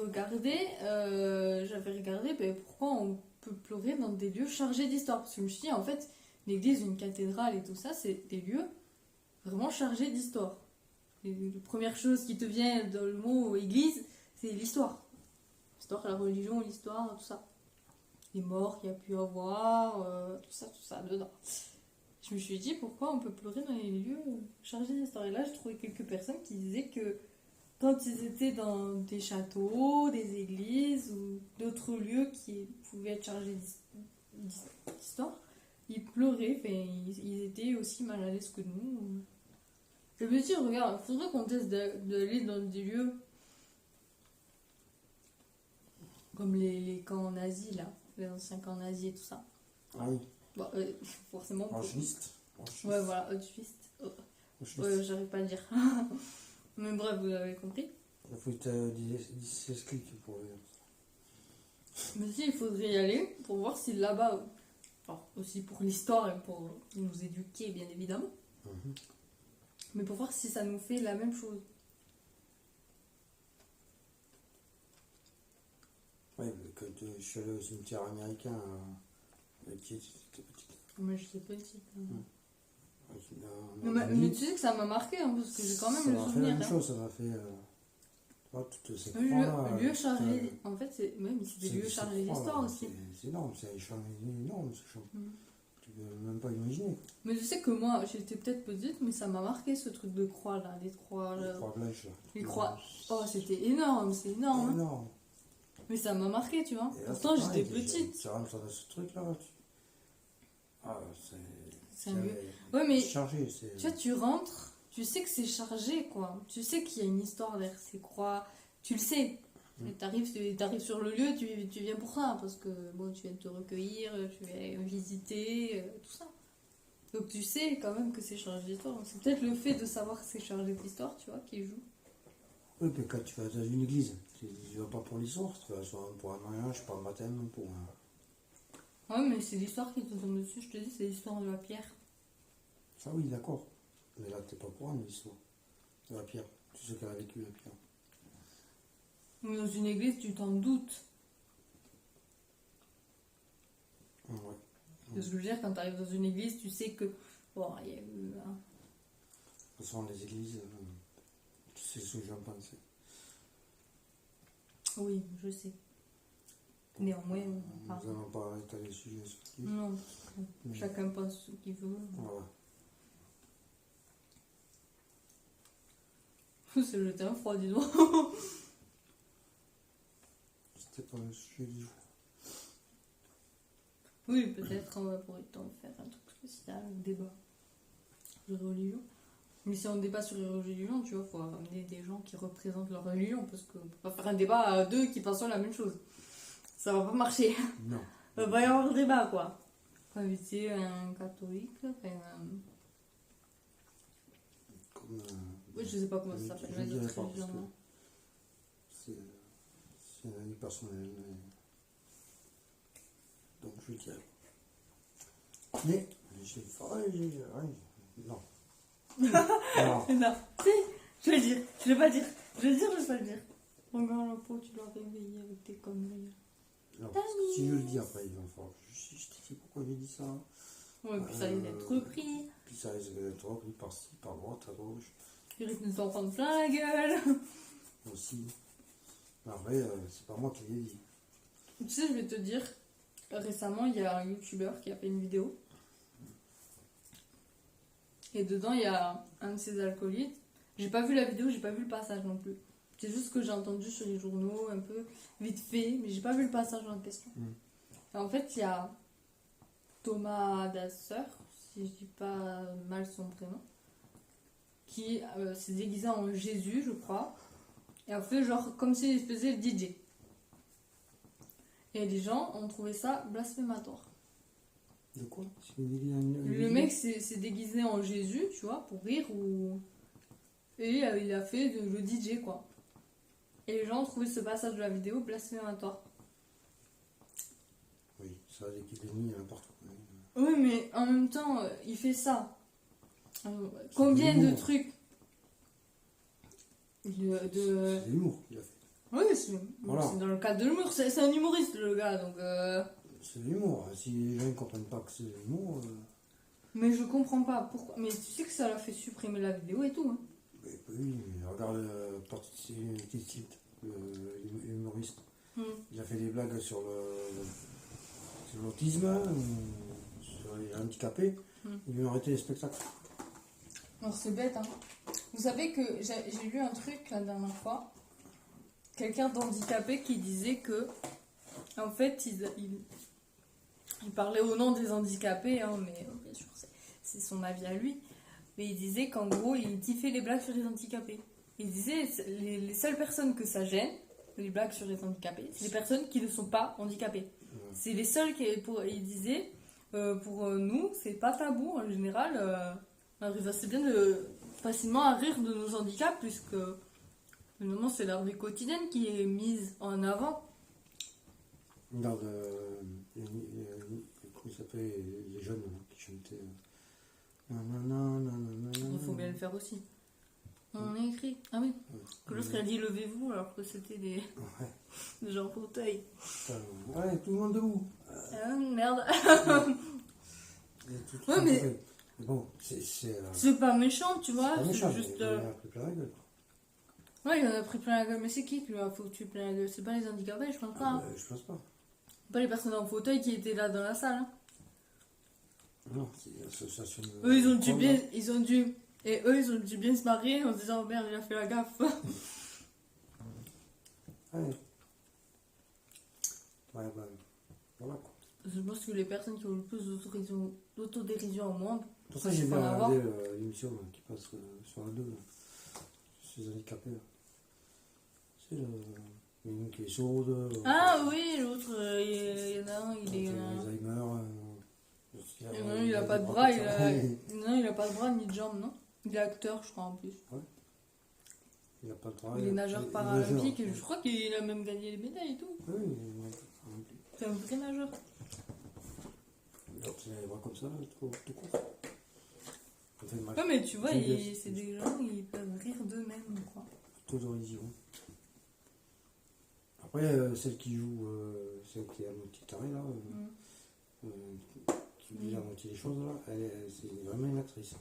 regardé pourquoi on peut pleurer dans des lieux chargés d'histoire. Parce que je me suis dit, en fait, l'église, une cathédrale et tout ça, c'est des lieux vraiment chargés d'histoire. Et la première chose qui te vient dans le mot église, c'est l'histoire. L'histoire, la religion, l'histoire, tout ça. Les morts qu'il y a pu avoir, tout ça dedans. Je me suis dit pourquoi on peut pleurer dans les lieux chargés d'histoire. Et là, j'ai trouvé quelques personnes qui disaient que quand ils étaient dans des châteaux, des églises ou d'autres lieux qui pouvaient être chargés d'histoire, ils pleuraient, enfin, ils étaient aussi mal à l'aise que nous. Je me suis dit, regarde, il faudrait qu'on teste d'aller dans des lieux comme les camps en Asie, là, les anciens camps en Asie et tout ça. Ah oui. Bon, forcément. Auschwitz. Ouais, voilà, Auschwitz. Ouais, j'arrive pas à le dire. Mais bref, vous avez compris. Il faut que tu aies 16 clics pour le. Mais si, il faudrait y aller pour voir si là-bas, enfin, aussi pour l'histoire et pour nous éduquer, bien évidemment, mais pour voir si ça nous fait la même chose. Ouais, que je suis allé au cimetière américain qui était petit. Mais je sais pas si. Mais Mais tu sais que ça m'a marqué, hein, parce que j'ai quand même le souvenir. Ça m'a fait la même hein. chose, ça m'a fait. Toutes ces Le croix-là, lieu chargé, en fait, c'est des lieux chargés d'histoire aussi. C'est énorme, c'est énorme ces choses. Tu peux même pas imaginer. Mais je sais que moi, j'étais peut-être petite, mais ça m'a marqué ce truc de croix là, les croix. Les croix blanches là. Les croix. Oh, c'était énorme, c'est énorme. hein. Énorme. Mais ça m'a marqué, tu vois. Et là, Pourtant, c'est pareil, j'étais petite. Tu rentres dans ce truc là. C'est un lieu. Ouais, mais chargé. tu vois, tu rentres, tu sais que c'est chargé, quoi. Tu sais qu'il y a une histoire derrière ces croix. Tu le sais. T'arrives sur le lieu, tu viens pour ça. Parce que, bon, tu viens te recueillir, tu viens visiter, tout ça. Donc tu sais quand même que c'est chargé d'histoire. Donc, c'est peut-être le fait de savoir que c'est chargé d'histoire, tu vois, qui joue. Oui, mais quand tu vas dans une église, tu vas pas pour l'histoire, tu vas soit pour un mariage, pour un baptême, pour un. Ouais, mais c'est l'histoire qui te tombe dessus, je te dis, c'est l'histoire de la pierre. Ça oui, d'accord. Mais là, t'es pas au courant de l'histoire de la pierre. Tu sais qu'elle a vécu la pierre. Mais dans une église, tu t'en doutes. Ouais. Ce que je veux dire, quand tu arrives dans une église, tu sais que. Bon, il y a eu. De toute façon, les églises, tu sais ce que j'en pense. Oui, je sais. Néanmoins, Nous n'allons pas étaler le sujet sur qui. non, chacun pense ce qu'il veut. Voilà. C'est jeté un froid, dis donc. C'était pas le sujet du jour. Oui, peut-être on va pour faire un truc spécial, un débat de religion. Mais si on débat sur les religions, tu vois, il faut amener des gens qui représentent leur religion, parce qu'on peut pas faire un débat à deux qui pensent la même chose. Ça va pas marcher. Non. Il va y avoir un débat, quoi. Faut inviter un catholique, Comme. oui, je sais pas comment ça s'appelle, je les dirais autres pas, parce religions. que non. c'est un avis personnel. Donc je dirais. Mais, j'ai non. Non. Non, si, je vais le dire, je vais pas le dire. Je vais le dire, je vais pas le dire. Regarde la peau, tu dois réveiller avec tes conneries. Non, parce que si je le dis après, il va falloir. Je t'ai dit pourquoi j'ai dit ça. Ouais, puis ça risque d'être repris. Puis ça risque d'être repris par-ci, par droite, à gauche. Il risque de s'en prendre plein la gueule. Aussi. Mais après, c'est pas moi qui l'ai dit. Tu sais, je vais te dire, récemment, il y a un youtubeur qui a fait une vidéo. Et dedans, il y a un de ses alcoolites. J'ai pas vu la vidéo, j'ai pas vu le passage non plus. C'est juste ce que j'ai entendu sur les journaux, un peu vite fait, mais j'ai pas vu le passage en question. En fait, il y a Thomas Dasser, si je dis pas mal son prénom, qui s'est déguisé en Jésus, je crois, et a fait genre comme s'il faisait le DJ. Et les gens ont trouvé ça blasphématoire. De quoi? Le mec s'est déguisé en Jésus, tu vois, pour rire, ou... et il a fait le DJ, quoi. Et les gens ont trouvé ce passage de la vidéo blasphématoire. Oui, ça, l'épidémie, il y en a partout. Oui, mais en même temps, il fait ça. Combien de trucs C'est l'humour qu'il a fait. Oui, c'est dans le cadre de l'humour. C'est un humoriste, le gars, donc... C'est l'humour. Si les gens ne comprennent pas que c'est l'humour... Mais je comprends pas pourquoi. Mais tu sais que ça l'a fait supprimer la vidéo et tout, hein. Oui, mais regarde l'humoriste. Il a fait des blagues sur l'autisme, sur les handicapés. Ils lui ont arrêté les spectacles. Alors c'est bête, hein. Vous savez que j'ai lu un truc la dernière fois. Quelqu'un d'handicapé qui disait que, en fait, il parlait au nom des handicapés, hein, mais bien sûr, c'est son avis à lui. Mais il disait qu'en gros, il kiffait les blagues sur les handicapés. Il disait les seules personnes que ça gêne, les blagues sur les handicapés, c'est les personnes qui ne sont pas handicapées. C'est les seules il disait, pour nous, c'est pas tabou en général. On arrive assez bien facilement à rire de nos handicaps, puisque finalement c'est leur vie quotidienne qui est mise en avant. Regarde, comment il s'appelle, les jeunes là, qui chantaient. Il faut bien le faire aussi. On a écrit. Ah oui. Que l'autre a dit levez-vous alors que c'était des gens en fauteuil. Ouais, tout le monde debout. Ah merde. Ouais, mais bon, c'est pas méchant, tu vois. C'est méchant, juste. Il en a pris plein la gueule. Ouais, il en a pris plein la gueule. Mais c'est qui lui a foutu plein la gueule? C'est pas les handicapés, je pense pas. Hein. Je pense pas. Pas les personnes en fauteuil qui étaient là dans la salle. Hein. Non, c'est l'association de... Eux, ils ont dû bien... Et eux, ils ont dû bien se marier en se disant, oh, merde, il a fait la gaffe. Ouais. Ouais, bah... Voilà, quoi. Je pense que les personnes qui ont le plus d'autodérision au monde... Pour ça, j'ai bien regardé l'émission qui passe sur la 2, sur les handicapés. C'est une qui est sourde... Ah oui, l'autre, il y en a un, il est... Alzheimer... Non, il a pas de bras, non, il a pas de bras ni de jambes, non? Il est acteur, je crois, en plus. Ouais. Il a pas de bras. Il est nageur paralympique et je crois qu'il a même gagné les médailles et tout. Oui, il est c'est un vrai nageur. Il a les bras comme ça, tout court. Ouais, mais tu vois, c'est des gens, ils peuvent rire d'eux-mêmes, quoi. Autodérision. Après, celle qui joue, celle qui est à moitié tarée, là, qui dit la moitié des choses, là, c'est vraiment une actrice.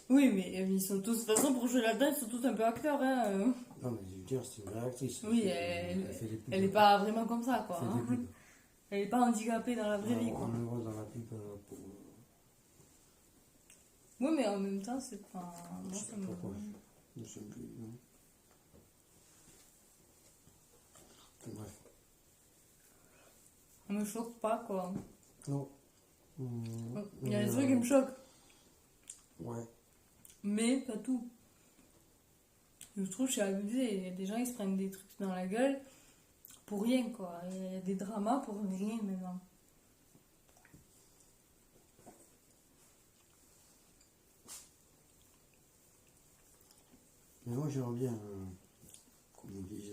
Oui, mais ils sont tous, de toute façon, pour jouer là-dedans, ils sont tous un peu acteurs, hein. Non, mais je veux dire, c'est une vraie actrice. Oui, elle est pas vraiment comme ça, quoi. Elle fait des pubs. Elle est pas handicapée dans la vraie vie, quoi. On le voit dans la pub pour... Oui, mais en même temps, c'est pas... Je sais pas pourquoi. Je ne sais plus, non. Bref. Ça me choque pas, quoi. Non. Il y a des trucs qui me choquent. Ouais. Mais pas tout. Je trouve que c'est abusé. Il y a des gens qui se prennent des trucs dans la gueule pour rien, quoi. Il y a des dramas pour rien maintenant. Mais moi j'aimerais bien, comme on dit,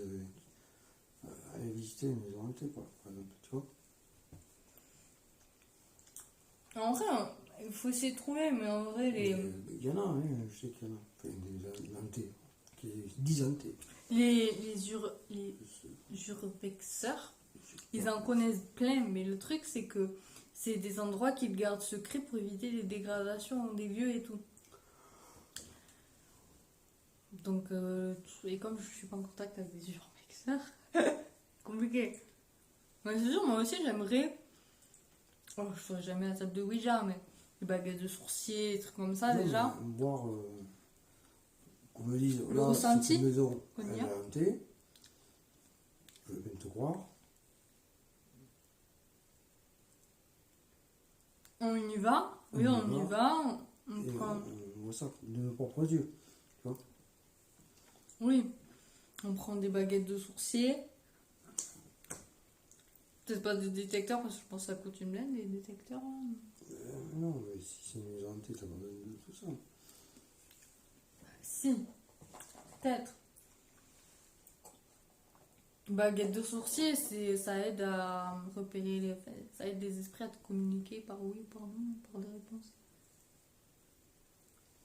aller visiter une maison hantée, quoi, par exemple, tu vois. En vrai, il faut essayer de trouver, mais en vrai, Il y en a, hein, je sais qu'il y en a. Enfin, des hantées, qui disent hantées. Les urbexeurs, ils en connaissent plein, mais le truc, c'est que c'est des endroits qu'ils gardent secrets pour éviter les dégradations des lieux et tout. Donc, et comme je suis pas en contact avec des urbexeurs, compliqué. Mais c'est sûr, moi aussi, j'aimerais... Oh, je ferai jamais la table de Ouija, mais les baguettes de sourcier, des trucs comme ça, non, déjà. Voir, qu'on me dise, le là, ressenti, cette maison, elle est hantée, je veux bien te croire. On y va. Oui, on y va. On Et prend... on voit ça de nos propres yeux. Tu vois. Oui. On prend des baguettes de sourcier. Peut-être pas des détecteurs, parce que je pense que ça coûte une blinde, les détecteurs. Hein. Non, mais si c'est une maison hantée, t'as pas besoin de tout ça. Si. Peut-être. Baguette de sourcier, ça aide à repérer les... Ça aide les esprits à te communiquer par oui ou par non, par des réponses.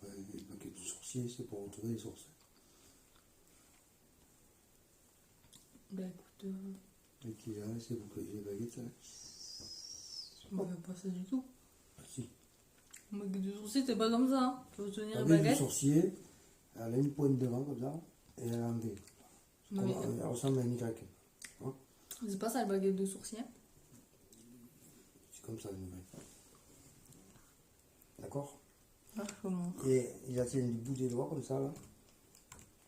Les baguettes de sorcier, c'est pour retrouver les sorciers. Bah écoute... Et qui là, c'est pour que les baguettes, là. Bah, pas ça du tout. Si. Une baguette de sourcier, c'est pas comme ça. Hein. Tu veux tenir La une baguette de baguette. sorcier, elle a une pointe devant, comme ça, et elle est en V. Non, mais- Elle ressemble à une Y. C'est pas ça, la baguette de sourcier. C'est comme ça, une Y. D'accord? Ah, comment? Et il la tient du bout des doigts, comme ça, là,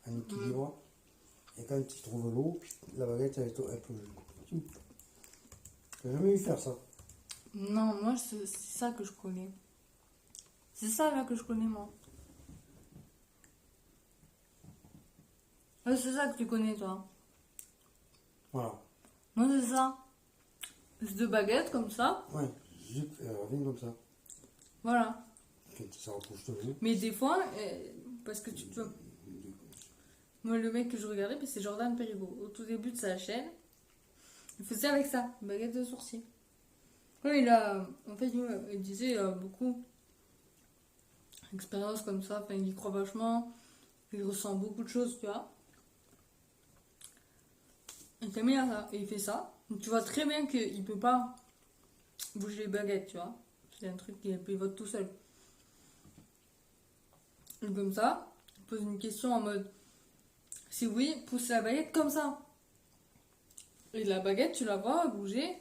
en équilibre. Et quand il trouve l'eau, la baguette, elle est un peu gelée. J'ai jamais vu faire ça. Non, moi, c'est ça que je connais. C'est ça, là, que je connais, moi. C'est ça que tu connais, toi. Voilà. Moi, c'est ça. C'est deux baguettes, comme ça. Ouais, zip, elle revient comme ça. Voilà. Quand ça recouche de l'eau. Mais des fois, parce que tu peux... Moi, le mec que je regardais, puis c'est Jordan Périgo. Au tout début de sa chaîne, il faisait avec ça, une baguette de sourcil. Oui, en fait, il disait beaucoup d'expériences comme ça. Enfin, il y croit vachement. Il ressent beaucoup de choses, tu vois. Il t'aime bien ça. Et il fait ça. Donc, tu vois très bien qu'il peut pas bouger les baguettes, tu vois. C'est un truc qui pivote tout seul. Et comme ça, il pose une question en mode... Si oui, pousse la baguette comme ça. Et la baguette, tu la vois bouger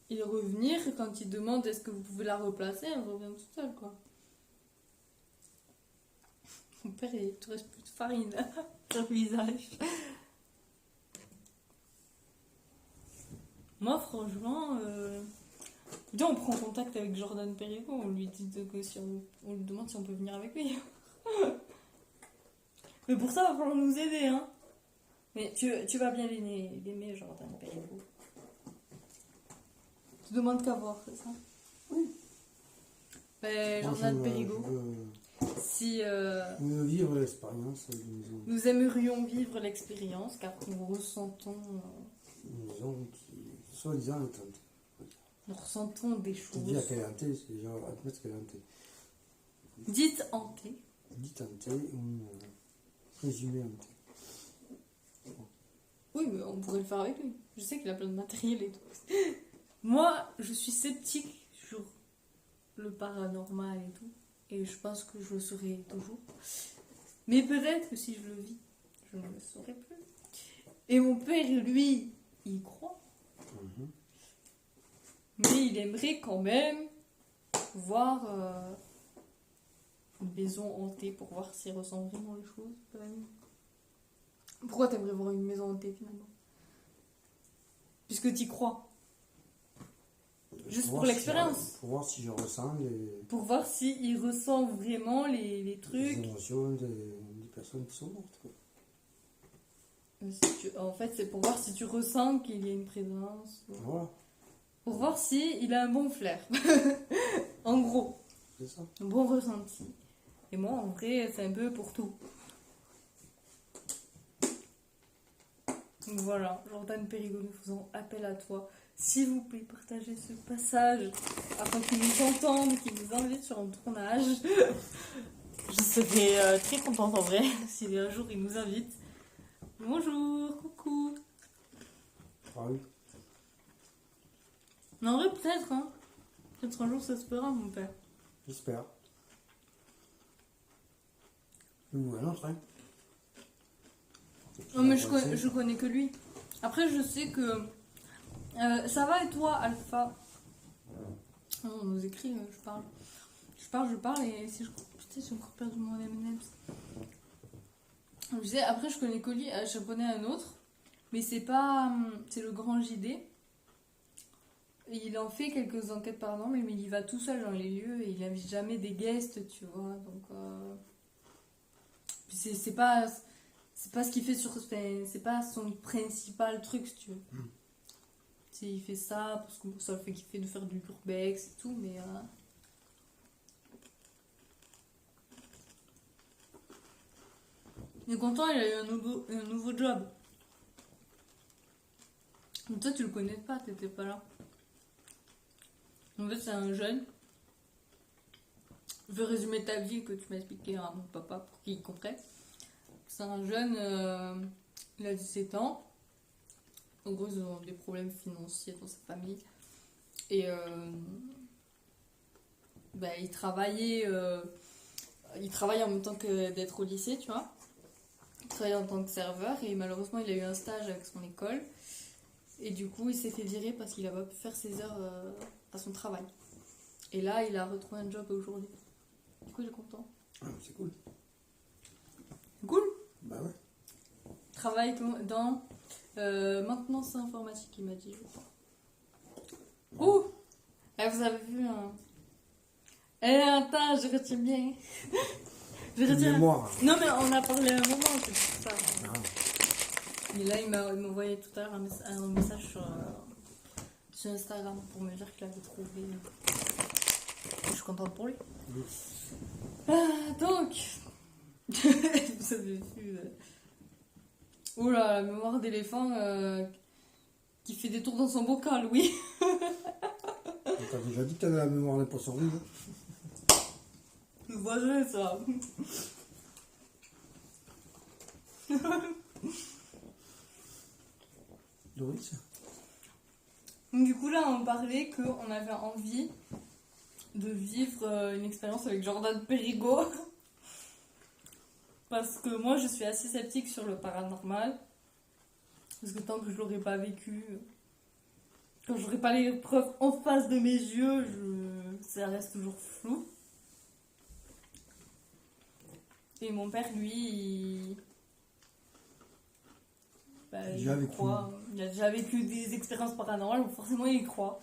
et revenir. Quand il demande est-ce que vous pouvez la replacer, elle revient toute seule, quoi. Mon père, il te reste plus de farine sur le visage. Moi, franchement, déjà, on prend contact avec Jordan Périgo. On lui dit on lui demande si on peut venir avec lui. Mais pour ça, il va falloir nous aider, hein. Mais tu vas bien l'aimer, Jordan Périgo. Tu demandes qu'à voir, c'est ça? Oui. Ben, Moi, Jordan Périgo, si je veux vivre l'expérience d'une maison. nous aimerions vivre l'expérience, car nous ressentons, Une maison qui, soi-disant, est hantée. nous ressentons des Pour dire choses qu'elle est hantée, c'est déjà admettre qu'elle est hantée. dites hantées. Dit hantée ou présumée hantée. Oui, mais on pourrait le faire avec lui. Je sais qu'il a plein de matériel et tout. Moi, je suis sceptique sur le paranormal et tout. Et je pense que je le serai toujours. Mais peut-être que si je le vis, je ne le saurai plus. Et mon père, lui, il y croit. Mhm. Mais il aimerait quand même voir une maison hantée pour voir s'il ressent vraiment les choses. quand même. Pourquoi t'aimerais voir une maison hantée finalement? Puisque t'y crois. Juste pour voir l'expérience. pour voir si je ressens Pour voir s'il ressent vraiment les les trucs. émotions des personnes qui sont mortes. Quoi. En fait, c'est pour voir si tu ressens qu'il y a une présence. Voilà, Pour voir si il a un bon flair. En gros, c'est ça. un bon ressenti. Et moi, en vrai, c'est un peu pour tout. Donc voilà, Jordan Périgo, nous faisons appel à toi. S'il vous plaît, partagez ce passage afin qu'il nous entende, qu'il nous invite sur un tournage. Je serais très contente en vrai si un jour il nous invite. Bonjour, coucou. Ah oui. Mais en vrai, peut-être, hein. Peut-être un jour ça se fera, mon père. J'espère. Ou un autre, hein. Non, mais je connais que lui. Après, je sais que. Ça va et toi, Alpha? Oh, on nous écrit, je parle. Je parle et si je. Putain, j'ai encore perdu mon M&M's. Je disais, après, je connais que lui. Je connais un autre. Mais c'est pas. C'est le grand JD. il en fait quelques enquêtes paranormales, mais il y va tout seul dans les lieux et il invite jamais des guests, tu vois. Donc, puis c'est pas ce qu'il fait c'est pas son principal truc, si tu veux. Il fait ça parce que ça le fait kiffer de faire du urbex et tout, mais. Il est content, il a eu un nouveau job. Mais toi, tu le connais pas, t'étais pas là. En fait, c'est un jeune. Je vais résumer ta vie que tu m'as expliqué à mon papa pour qu'il comprenne. C'est un jeune, il a 17 ans. En gros, ils ont des problèmes financiers dans sa famille. Et il travaillait en même temps que d'être au lycée, tu vois. Il travaillait en tant que serveur et malheureusement, il a eu un stage avec son école. Et du coup, il s'est fait virer parce qu'il n'a pas pu faire ses heures à son travail. Et là, il a retrouvé un job aujourd'hui. Du coup, il est content. Ah, c'est cool. Cool. Bah ouais. Travaille dans maintenance informatique, il m'a dit, je crois. Ouh. Ah, vous avez vu un... attends, je retiens bien. Je retiens... Mémoire. Non, mais on a parlé un moment, c'est pour ça. Ah. Et là, il m'a envoyé tout à l'heure un message sur Instagram pour me dire qu'il avait trouvé. Je suis contente pour lui. Oui. Donc, vous avez vu. Oula, la mémoire d'éléphant qui fait des tours dans son bocal, oui. T'as déjà dit que t'avais la mémoire des poissons rouges. Le voisin, ça. Doris. Donc, du coup, là, on parlait qu'on avait envie de vivre une expérience avec Jordan Périgo. Parce que moi, je suis assez sceptique sur le paranormal. Parce que tant que je l'aurais pas vécu, quand j'aurai pas les preuves en face de mes yeux, ça reste toujours flou. Et mon père, lui, il croit. Il a déjà vécu des expériences paranormales, donc forcément il y croit.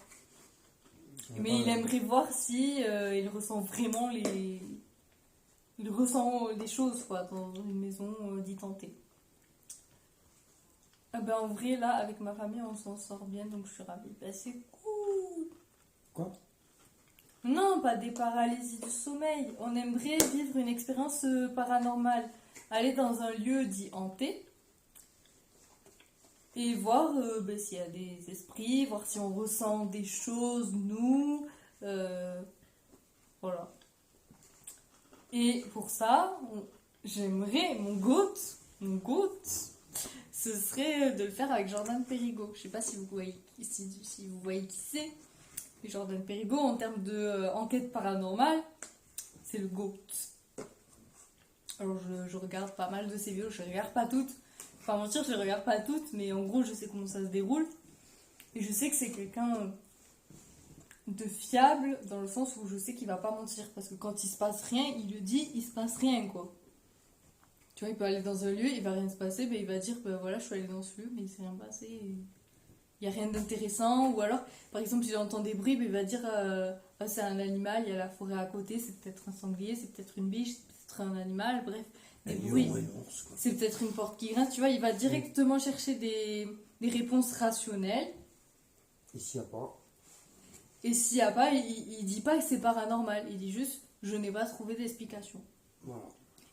Mais il aimerait voir si il ressent vraiment il ressent les choses quoi, dans une maison dite hantée. En vrai, là, avec ma famille, on s'en sort bien, donc je suis ravie. C'est cool. Quoi? Non, pas des paralysies du sommeil. On aimerait vivre une expérience paranormale. Aller dans un lieu dit hanté et voir s'il y a des esprits, voir si on ressent des choses, nous. Voilà. Et pour ça, j'aimerais, mon goût, ce serait de le faire avec Jordan Périgo. Je sais pas si vous voyez, si vous voyez qui c'est. Jordan Périgo, en termes de enquête paranormale, c'est le GOAT. Alors je regarde pas mal de ses vidéos, je regarde pas toutes. Enfin mentir, je regarde pas toutes, mais en gros je sais comment ça se déroule. Et je sais que c'est quelqu'un de fiable, dans le sens où je sais qu'il va pas mentir. Parce que quand il se passe rien, il le dit, il se passe rien quoi. Tu vois, il peut aller dans un lieu, il va rien se passer, il va dire voilà, je suis allé dans ce lieu, mais il s'est rien passé. Il n'y a rien d'intéressant. Ou alors, par exemple, s'il entend des bruits, il va dire c'est un animal, il y a la forêt à côté, c'est peut-être un sanglier, c'est peut-être une biche, c'est peut-être un animal, bref, des bruits. C'est peut-être une porte qui grince, tu vois, il va directement chercher des réponses rationnelles. Et s'il n'y a pas? Et s'il n'y a pas, il dit pas que c'est paranormal, il dit juste je n'ai pas trouvé d'explication. Voilà.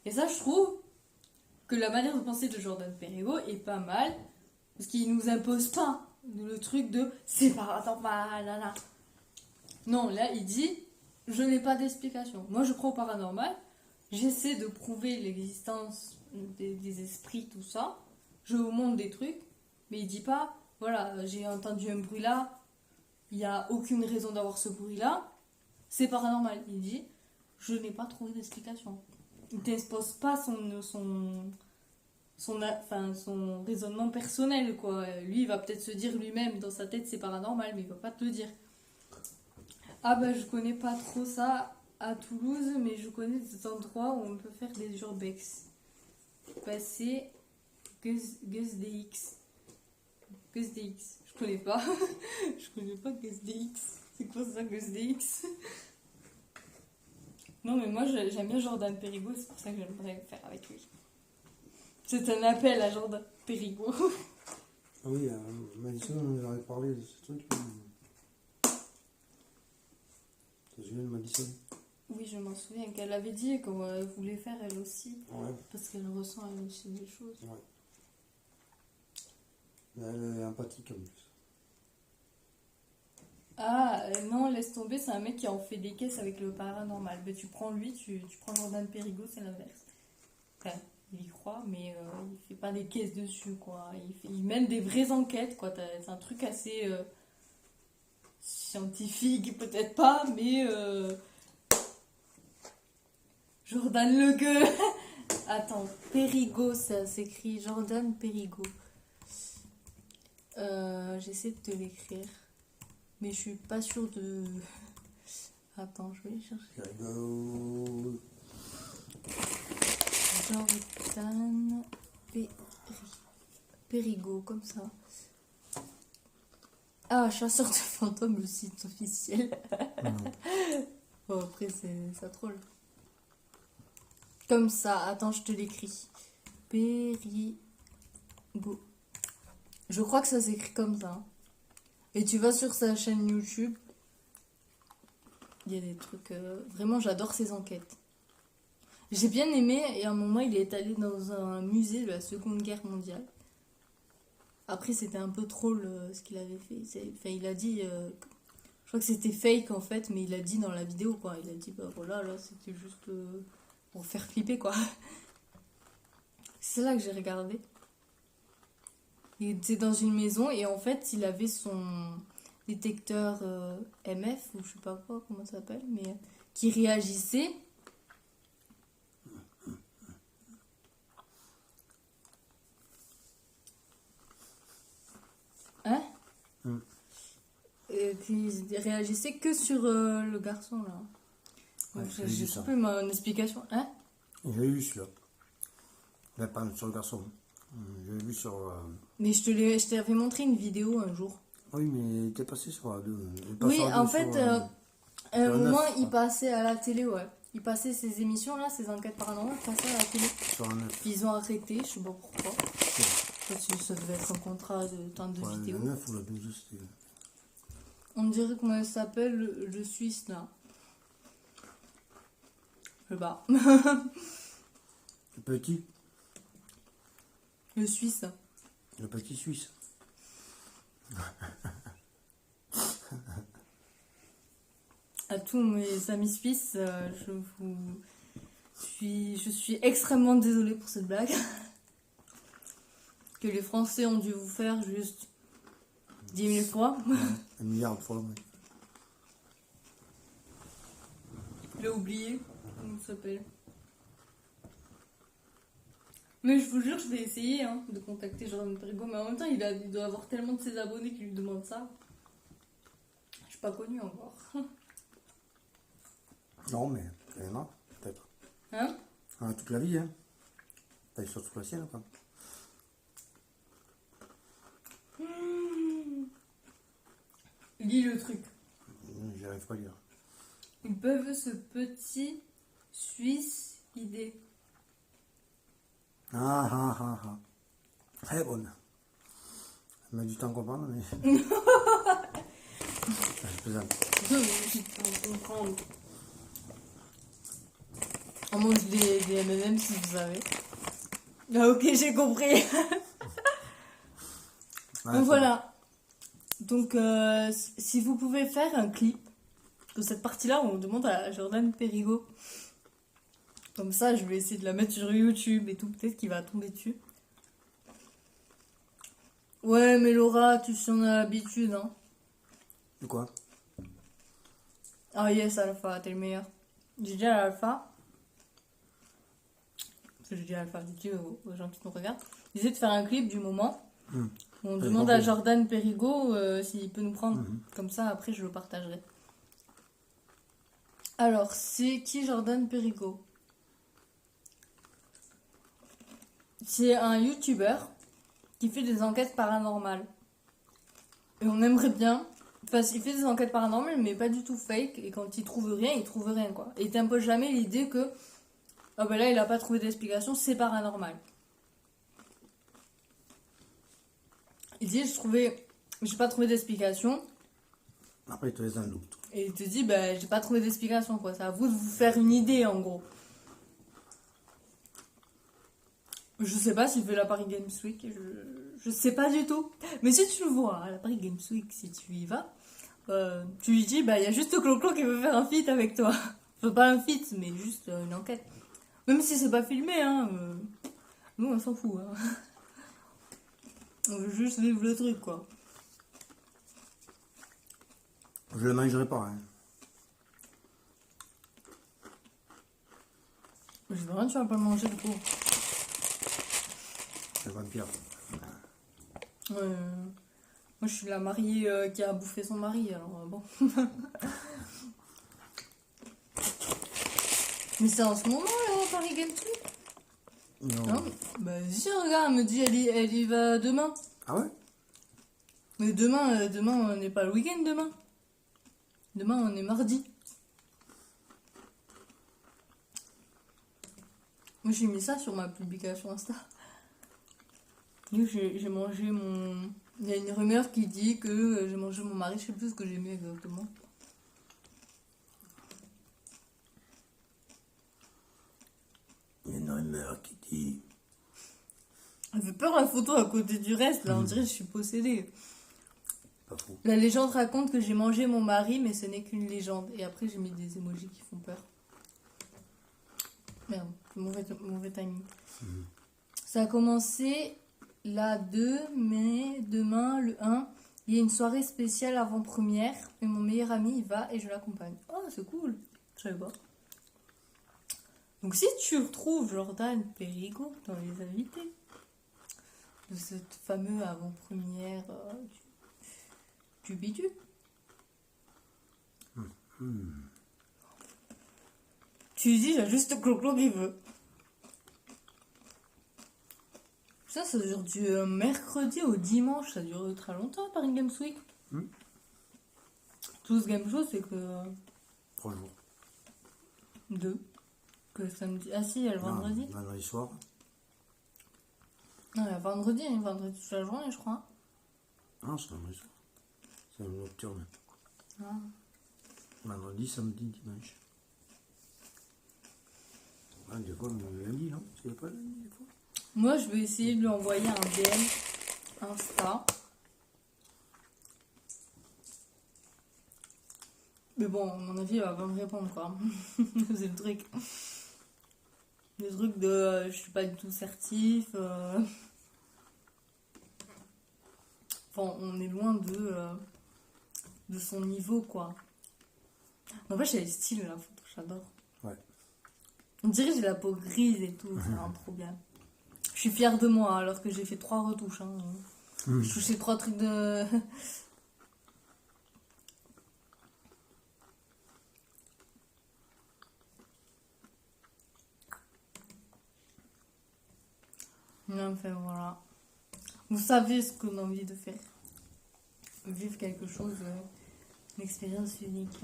Et ça, je trouve que la manière de penser de Jordan Périgo est pas mal, parce qu'il nous impose pas le truc de c'est paranormal, là, là. Non, là, il dit je n'ai pas d'explication. Moi, je crois au paranormal, j'essaie de prouver l'existence des esprits, tout ça. Je vous montre des trucs, mais il dit pas voilà, j'ai entendu un bruit là, il n'y a aucune raison d'avoir ce bruit là, c'est paranormal. Il dit je n'ai pas trouvé d'explication. Il t'impose pas son raisonnement personnel quoi. Lui il va peut-être se dire lui-même dans sa tête c'est paranormal, mais il va pas te le dire. Je connais pas trop ça à Toulouse, mais je connais des endroits où on peut faire des urbex. C'est GusDX. Je Je connais pas. Je connais pas GusDX. C'est quoi ça, GusDX? Non, mais moi j'aime bien Jordan Perigo, c'est pour ça que j'aimerais faire avec lui. C'est un appel à Jordan Perigo. Ah oui, Madison, on nous avait parlé de ce truc. T'as vu Madison? Oui, je m'en souviens qu'elle avait dit qu'elle voulait faire elle aussi. Ouais. Parce qu'elle ressent elle aussi des choses. Ouais. Mais elle est empathique en plus. Ah, non, laisse tomber, c'est un mec qui en fait des caisses avec le paranormal. Mais tu prends lui, tu prends Jordan Perigo, c'est l'inverse. Enfin, il y croit, mais il fait pas des caisses dessus, quoi. Il mène des vraies enquêtes, quoi. C'est un truc assez scientifique, peut-être pas, mais Jordan Le Gueux. Attends, Perigo, ça s'écrit Jordan Perigo. J'essaie de te l'écrire. Mais je suis pas sûre de... Attends, je vais les chercher. Perigo. Jordan Perigo, comme ça. Ah, chasseur de fantômes, le site officiel. Bon, après, ça troll. Comme ça, attends, je te l'écris. Perigo. Je crois que ça s'écrit comme ça. Et tu vas sur sa chaîne YouTube. Il y a des trucs... Vraiment, j'adore ses enquêtes. J'ai bien aimé, et à un moment, il est allé dans un musée de la Seconde Guerre mondiale. Après, c'était un peu troll ce qu'il avait fait. Enfin, il a dit... je crois que c'était fake, en fait, mais il a dit dans la vidéo, quoi. Il a dit, bah voilà, là, c'était juste pour faire flipper, quoi. C'est là que j'ai regardé. Il était dans une maison, et en fait, il avait son détecteur MF, ou je sais pas quoi, comment ça s'appelle, mais qui réagissait... Hein? Et puis il réagissait que sur le garçon là. Ouais, Donc, j'ai j'ai vu ça. pas eu mon explication. Hein? J'ai vu celui-là. Mais pas sur le garçon. J'ai vu sur. Mais je t'avais montré une vidéo un jour. Oui, mais il était passé sur la 2. Oui, en fait, à un sur la moment, 9, il passait à la télé, ouais. Il passait ces émissions là, ces enquêtes paranormales, il passait à la télé. Sur la 9. Puis ils ont arrêté, je sais pas pourquoi. Parce que ça devait être un contrat de temps de Ouais, vidéo. la 9 ou la 12, c'était. On dirait comment elle s'appelle, le Suisse là. Je sais pas. Le petit. Le Suisse. Le petit Suisse. À tous mes amis suisses, je suis extrêmement désolée pour cette blague. Que les Français ont dû vous faire juste 10 000 fois. Ouais, 1 milliard de fois, oui. Je l'ai oublié, comment ça s'appelle. Mais je vous jure, je vais essayer de contacter Jordan Perigo, mais en même temps, il doit avoir tellement de ses abonnés qui lui demandent ça. Je suis pas connue encore. Non, mais il y en a, peut-être. Hein? Ah, toute la vie, hein. T'as sur toute la sienne, quoi. Lis le truc. J'y arrive pas à lire. Ils peuvent ce petit Suisse idée. Ah. Très bonne. Elle met du temps à comprendre, mais. Je plaisante. Je peux comprendre. On mange des M&M si vous savez. Ah ok, j'ai compris. Ouais, Donc voilà. Donc si vous pouvez faire un clip de cette partie-là où on demande à Jordan Perigo. Comme ça, je vais essayer de la mettre sur YouTube et tout. Peut-être qu'il va tomber dessus. Ouais, mais Laura, tu en as l'habitude, hein. De quoi? Ah yes, Alpha, t'es le meilleur. J'ai dit à Alpha. Parce que j'ai dit à Alpha, j'ai dit aux gens qui nous regardent. J'essaie de faire un clip du moment. Où on demande à Jordan Perigo s'il peut nous prendre. Comme ça, après, je le partagerai. Alors, c'est qui Jordan Perigo? C'est un YouTuber qui fait des enquêtes paranormales. Et on aimerait bien. Enfin, il fait des enquêtes paranormales, mais pas du tout fake. Et quand il trouve rien, quoi. Et il t'impose jamais l'idée que, ah ben là, il a pas trouvé d'explication, c'est paranormal. Il dit, j'ai pas trouvé d'explication. Après, il te laisse un doute. Et il te dit, bah, j'ai pas trouvé d'explication, quoi. C'est à vous de vous faire une idée, en gros. Je sais pas s'il fait la Paris Games Week, je sais pas du tout. Mais si tu le vois à la Paris Games Week, si tu y vas, tu lui dis, bah, il y a juste Clo-Clo qui veut faire un feat avec toi. Enfin, pas un feat, mais juste une enquête. Même si c'est pas filmé, hein. Nous, on s'en fout, hein. On veut juste vivre le truc, quoi. Je le mangerai pas, hein. Je veux rien, tu vas pas le manger, du coup. C'est vampire. Moi, je suis la mariée qui a bouffé son mari, alors bon. Mais c'est en ce moment, là, Paris Games Week. Non. Bah, si, regarde, elle me dit, elle y va demain. Ah ouais? Mais demain, on n'est pas le week-end, demain. Demain, on est mardi. Moi, j'ai mis ça sur ma publication Insta. Donc, j'ai mangé mon... Il y a une rumeur qui dit que j'ai mangé mon mari, je sais plus ce que j'ai mis exactement. Il y a une rumeur qui dit... Elle fait peur la photo à côté du reste, là, on dirait que je suis possédée. Pas fou. La légende raconte que j'ai mangé mon mari, mais ce n'est qu'une légende. Et après, j'ai mis des emojis qui font peur. Merde, mauvais timing. Ça a commencé la 2 mai, demain, le 1. Il y a une soirée spéciale avant-première. Et mon meilleur ami y va et je l'accompagne. Oh, c'est cool. Je savais pas. Donc, si tu retrouves Jordan Perigo dans les invités de cette fameuse avant-première du bidule. Tu lui dis, j'ai juste Clo-Clo qui veut. Ça dure du mercredi au dimanche, ça dure très longtemps, Paris Games Week. Tout ce game show, c'est que 3 jours. 2. Que samedi. Ah si, il y a le vendredi. Non, vendredi soir. Non, il y a vendredi toute la journée, je crois. Non, c'est vendredi soir. C'est un nocturne. Ah. Vendredi, samedi, dimanche. Ah, des fois, le lundi, non? C'est pas le lundi, des fois? Moi, je vais essayer de lui envoyer un DM Insta. Mais bon, à mon avis, elle va pas me répondre, quoi. C'est le truc. Le truc de je suis pas du tout certif. Enfin, on est loin de son niveau, quoi. En fait, j'ai le style, la photo, j'adore. Ouais. On dirait que j'ai la peau grise et tout, c'est un trop bien. Je suis fière de moi, alors que j'ai fait 3 retouches. Hein. J'ai touché 3 trucs de... Enfin, voilà. Vous savez ce qu'on a envie de faire. Vivre quelque chose, une expérience unique.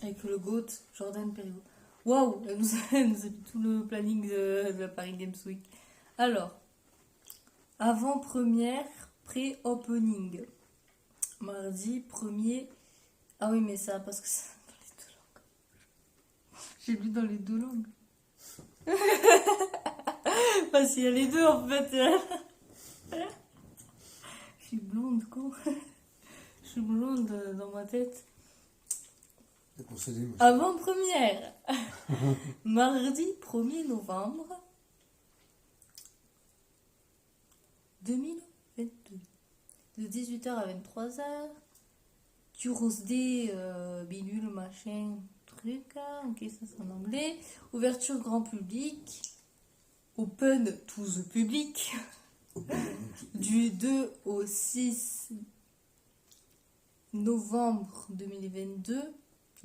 Avec le GOAT, Jordan Perigo. Waouh, elle nous a dit tout le planning de la Paris Games Week. Alors, avant-première, pré-opening. Mardi 1er. Ah oui, mais ça, parce que c'est dans les 2 langues. J'ai lu dans les 2 langues. Parce qu'il y a les 2 en fait. Je suis blonde, con. Je suis blonde dans ma tête. C'est possédé, moi. Avant-première. Mardi 1er novembre 2022. De 18h à 23h. Tuesday, bidule, machin, truc. Ok, ça c'est en anglais. Ouverture grand public. Open to the public. Du 2 au 6 novembre 2022.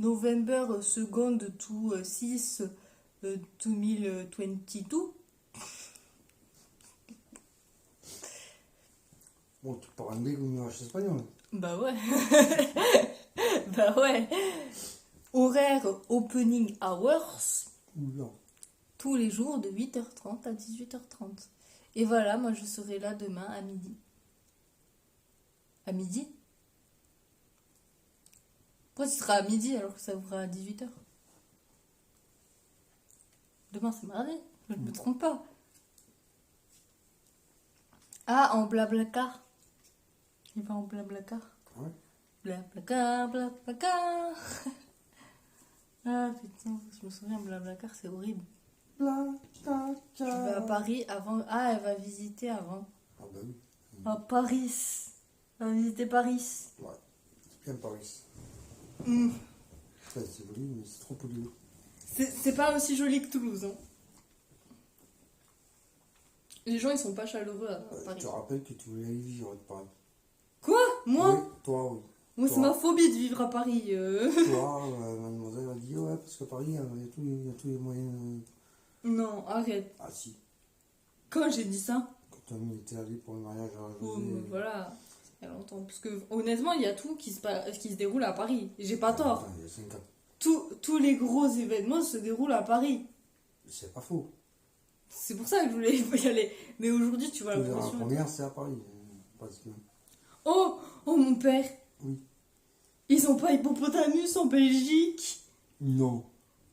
November 2nd to 6 2022. Bon, tu pars en dé comme une vache espagnole. Bah ouais. Bah ouais. Horaire opening hours, Oula. tous les jours de 8h30 à 18h30. Et voilà, moi je serai là demain à midi. À midi? Pourquoi tu seras à midi alors que ça ouvre à 18h? Demain c'est mardi, je ne me trompe pas. Ah, en blablacar. Il va en blablacar. Ouais. Blablacar, blablacar. Ah putain, je me souviens, blablacar c'est horrible. Je vais à Paris avant. Ah, elle va visiter avant. Ah bah oui. À Paris. Elle va visiter Paris. Ouais. C'est bien Paris. Mm. Ouais, c'est joli, mais c'est trop pollué. C'est pas aussi joli que Toulouse. Hein. Les gens ils sont pas chaleureux à Je Paris. te rappelle que tu voulais aller vivre à Paris. Quoi? Moi? Oui, toi, oui. Moi c'est Toi. ma phobie de vivre à Paris. Toi, mademoiselle a dit ouais, parce que Paris, il y a tous les moyens. Non, arrête. Ah si, Quand j'ai dit ça? quand Tommy était allé pour le mariage à Oh, José. mais voilà. Il y a longtemps. Parce que honnêtement, il y a tout qui se déroule à Paris. J'ai pas tort. Attends, il y a 5 ans. Tous les gros événements se déroulent à Paris. C'est pas faux. C'est pour ça que je voulais y aller. Mais aujourd'hui, tu vois la La promotion. première, c'est à Paris. Pratiquement. Oh, oh mon père. Oui. Ils ont pas hippopotamus en Belgique. Non.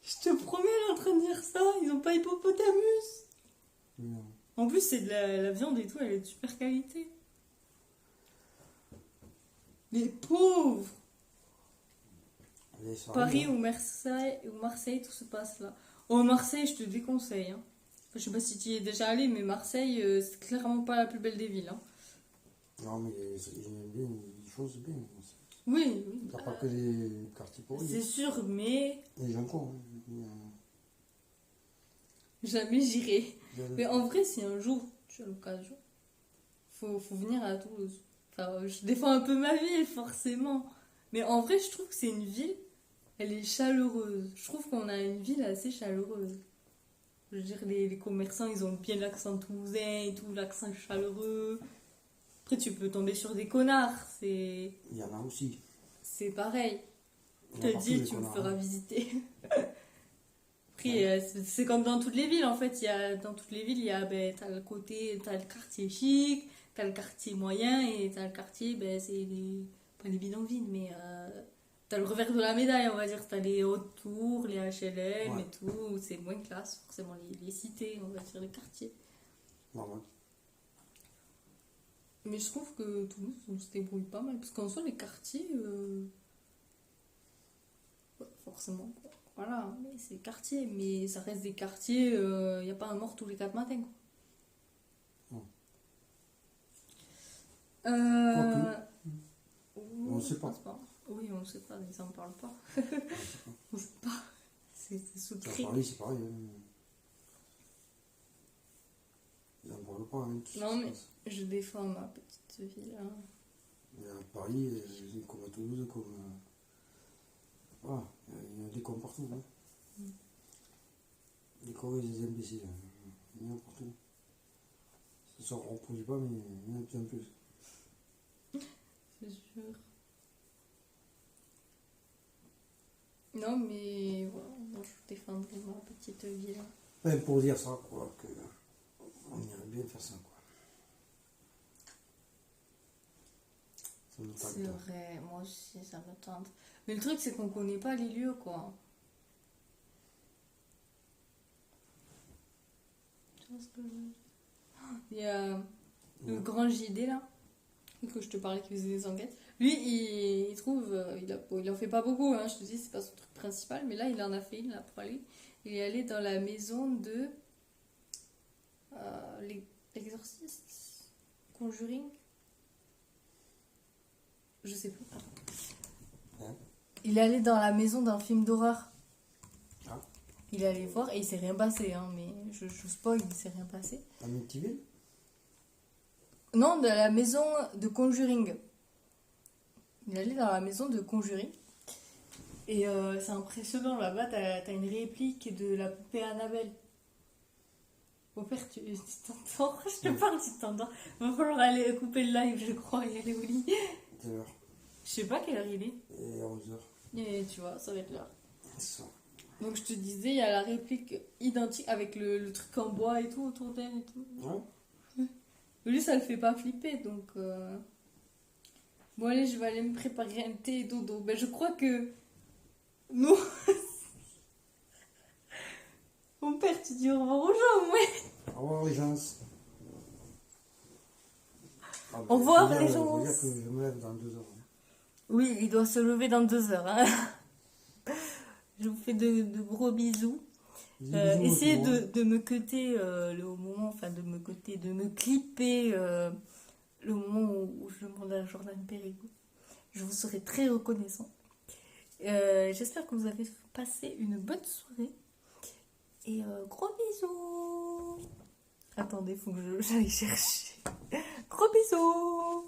Je te promets, elle est en train de dire ça. Ils ont pas hippopotamus. Non. En plus, c'est de la viande et tout, elle est de super qualité. Les pauvres. Allez, ça Paris arrive, ou Marseille, tout se passe là. Oh, Marseille, je te déconseille. Hein. Je sais pas si tu y es déjà allé, mais Marseille, c'est clairement pas la plus belle des villes. Hein. Non, mais ils aiment bien les choses bien. Oui, Il n'y a pas que les quartiers pourris. c'est sûr, mais Les gens cons. jamais j'irai. Il y a Mais en vrai, si un jour tu as l'occasion, faut venir à Toulouse. Enfin, je défends un peu ma ville, forcément. Mais en vrai, je trouve que c'est une ville, elle est chaleureuse. Je trouve qu'on a une ville assez chaleureuse. Je veux dire, les commerçants, ils ont bien l'accent toulousain et tout, l'accent chaleureux. Après, tu peux tomber sur des connards, Il y en a aussi. c'est pareil. Il Je y a te partout dis, des tu me connards, feras hein. visiter. Après, c'est comme dans toutes les villes, en fait. Dans toutes les villes, t'as le côté, t'as le quartier chic, t'as le quartier moyen, et t'as le quartier, pas les bidonvilles, mais t'as le revers de la médaille, on va dire. T'as les hautes tours, les HLM Ouais. et tout. C'est moins classe, forcément, les cités, on va dire, les quartiers. Normal. Mais je trouve que Toulouse, on se débrouille pas mal. Parce qu'en soi, les quartiers, ouais, forcément, quoi. Voilà, mais c'est quartier, mais ça reste des quartiers, il n'y a pas un mort tous les 4 matins. Quoi. Non. Euh... On ne sait pas. je pense Oui, on ne sait pas, ils n'en parlent pas. On ne sait pas. C'est À secret. Paris, c'est pareil. Hein. Ils n'en parlent pas. Hein, tout ce Non, qui se mais passe. je défends ma petite ville. Hein. Mais à Paris, comme à Toulouse, comme. Voilà, il y a des cons partout. Hein. Des cons et des imbéciles. Il y en a partout. Ça ne se reproduit pas, mais il y en a de plus en plus. C'est sûr. Non, mais voilà, moi je défendrai ma petite ville. Même pour dire ça, quoi, que on irait bien faire ça, quoi. Ça nous C'est tente. vrai, moi aussi ça me tente. Mais le truc c'est qu'on connaît pas les lieux quoi. Tu vois ce que je veux dire? Il y a le Ouais. grand JD là, que je te parlais qui faisait des enquêtes. Lui il trouve, il en fait pas beaucoup, hein, je te dis c'est pas son truc principal, mais là il en a fait une là pour aller. Il est allé dans la maison de l'exorciste Conjuring. Je sais plus. Hein? Il est allé dans la maison d'un film d'horreur. Ah. Il est allé voir et il s'est rien passé, hein, mais je spoil, il s'est rien passé. Amityville? Non, de la maison de Conjuring. Il est allé dans la maison de Conjuring. Et c'est impressionnant, là-bas, t'as une réplique de la poupée Annabelle. Mon père, tu t'entends? Je te parle, tu t'entends. Il va falloir aller couper le live, je crois, et aller au lit. Quelle heure? Je sais pas quelle heure il est. Et 11h. Et tu vois, ça va être l'heure. Ça. Donc je te disais, il y a la réplique identique avec le truc en bois et tout autour d'elle et tout. Ouais. Lui, ça le fait pas flipper, donc... Bon, allez, je vais aller me préparer un thé et dodo. Ben, je crois que... Non. Mon père, tu dis au revoir aux gens, ouais. Au revoir les gens. Au revoir, faut les dire- gens. faut dire que je me lève dans 2 heures. Oui, il doit se lever dans 2 heures. Hein. Je vous fais de gros bisous. Bisous, bisous, Essayez tout le monde. de me cutter le moment, enfin de me clipper le moment où je demande à Jordan Périgou. Je vous serai très reconnaissant. J'espère que vous avez passé une bonne soirée. Et gros bisous. Attendez, faut que j'aille chercher. Gros bisous.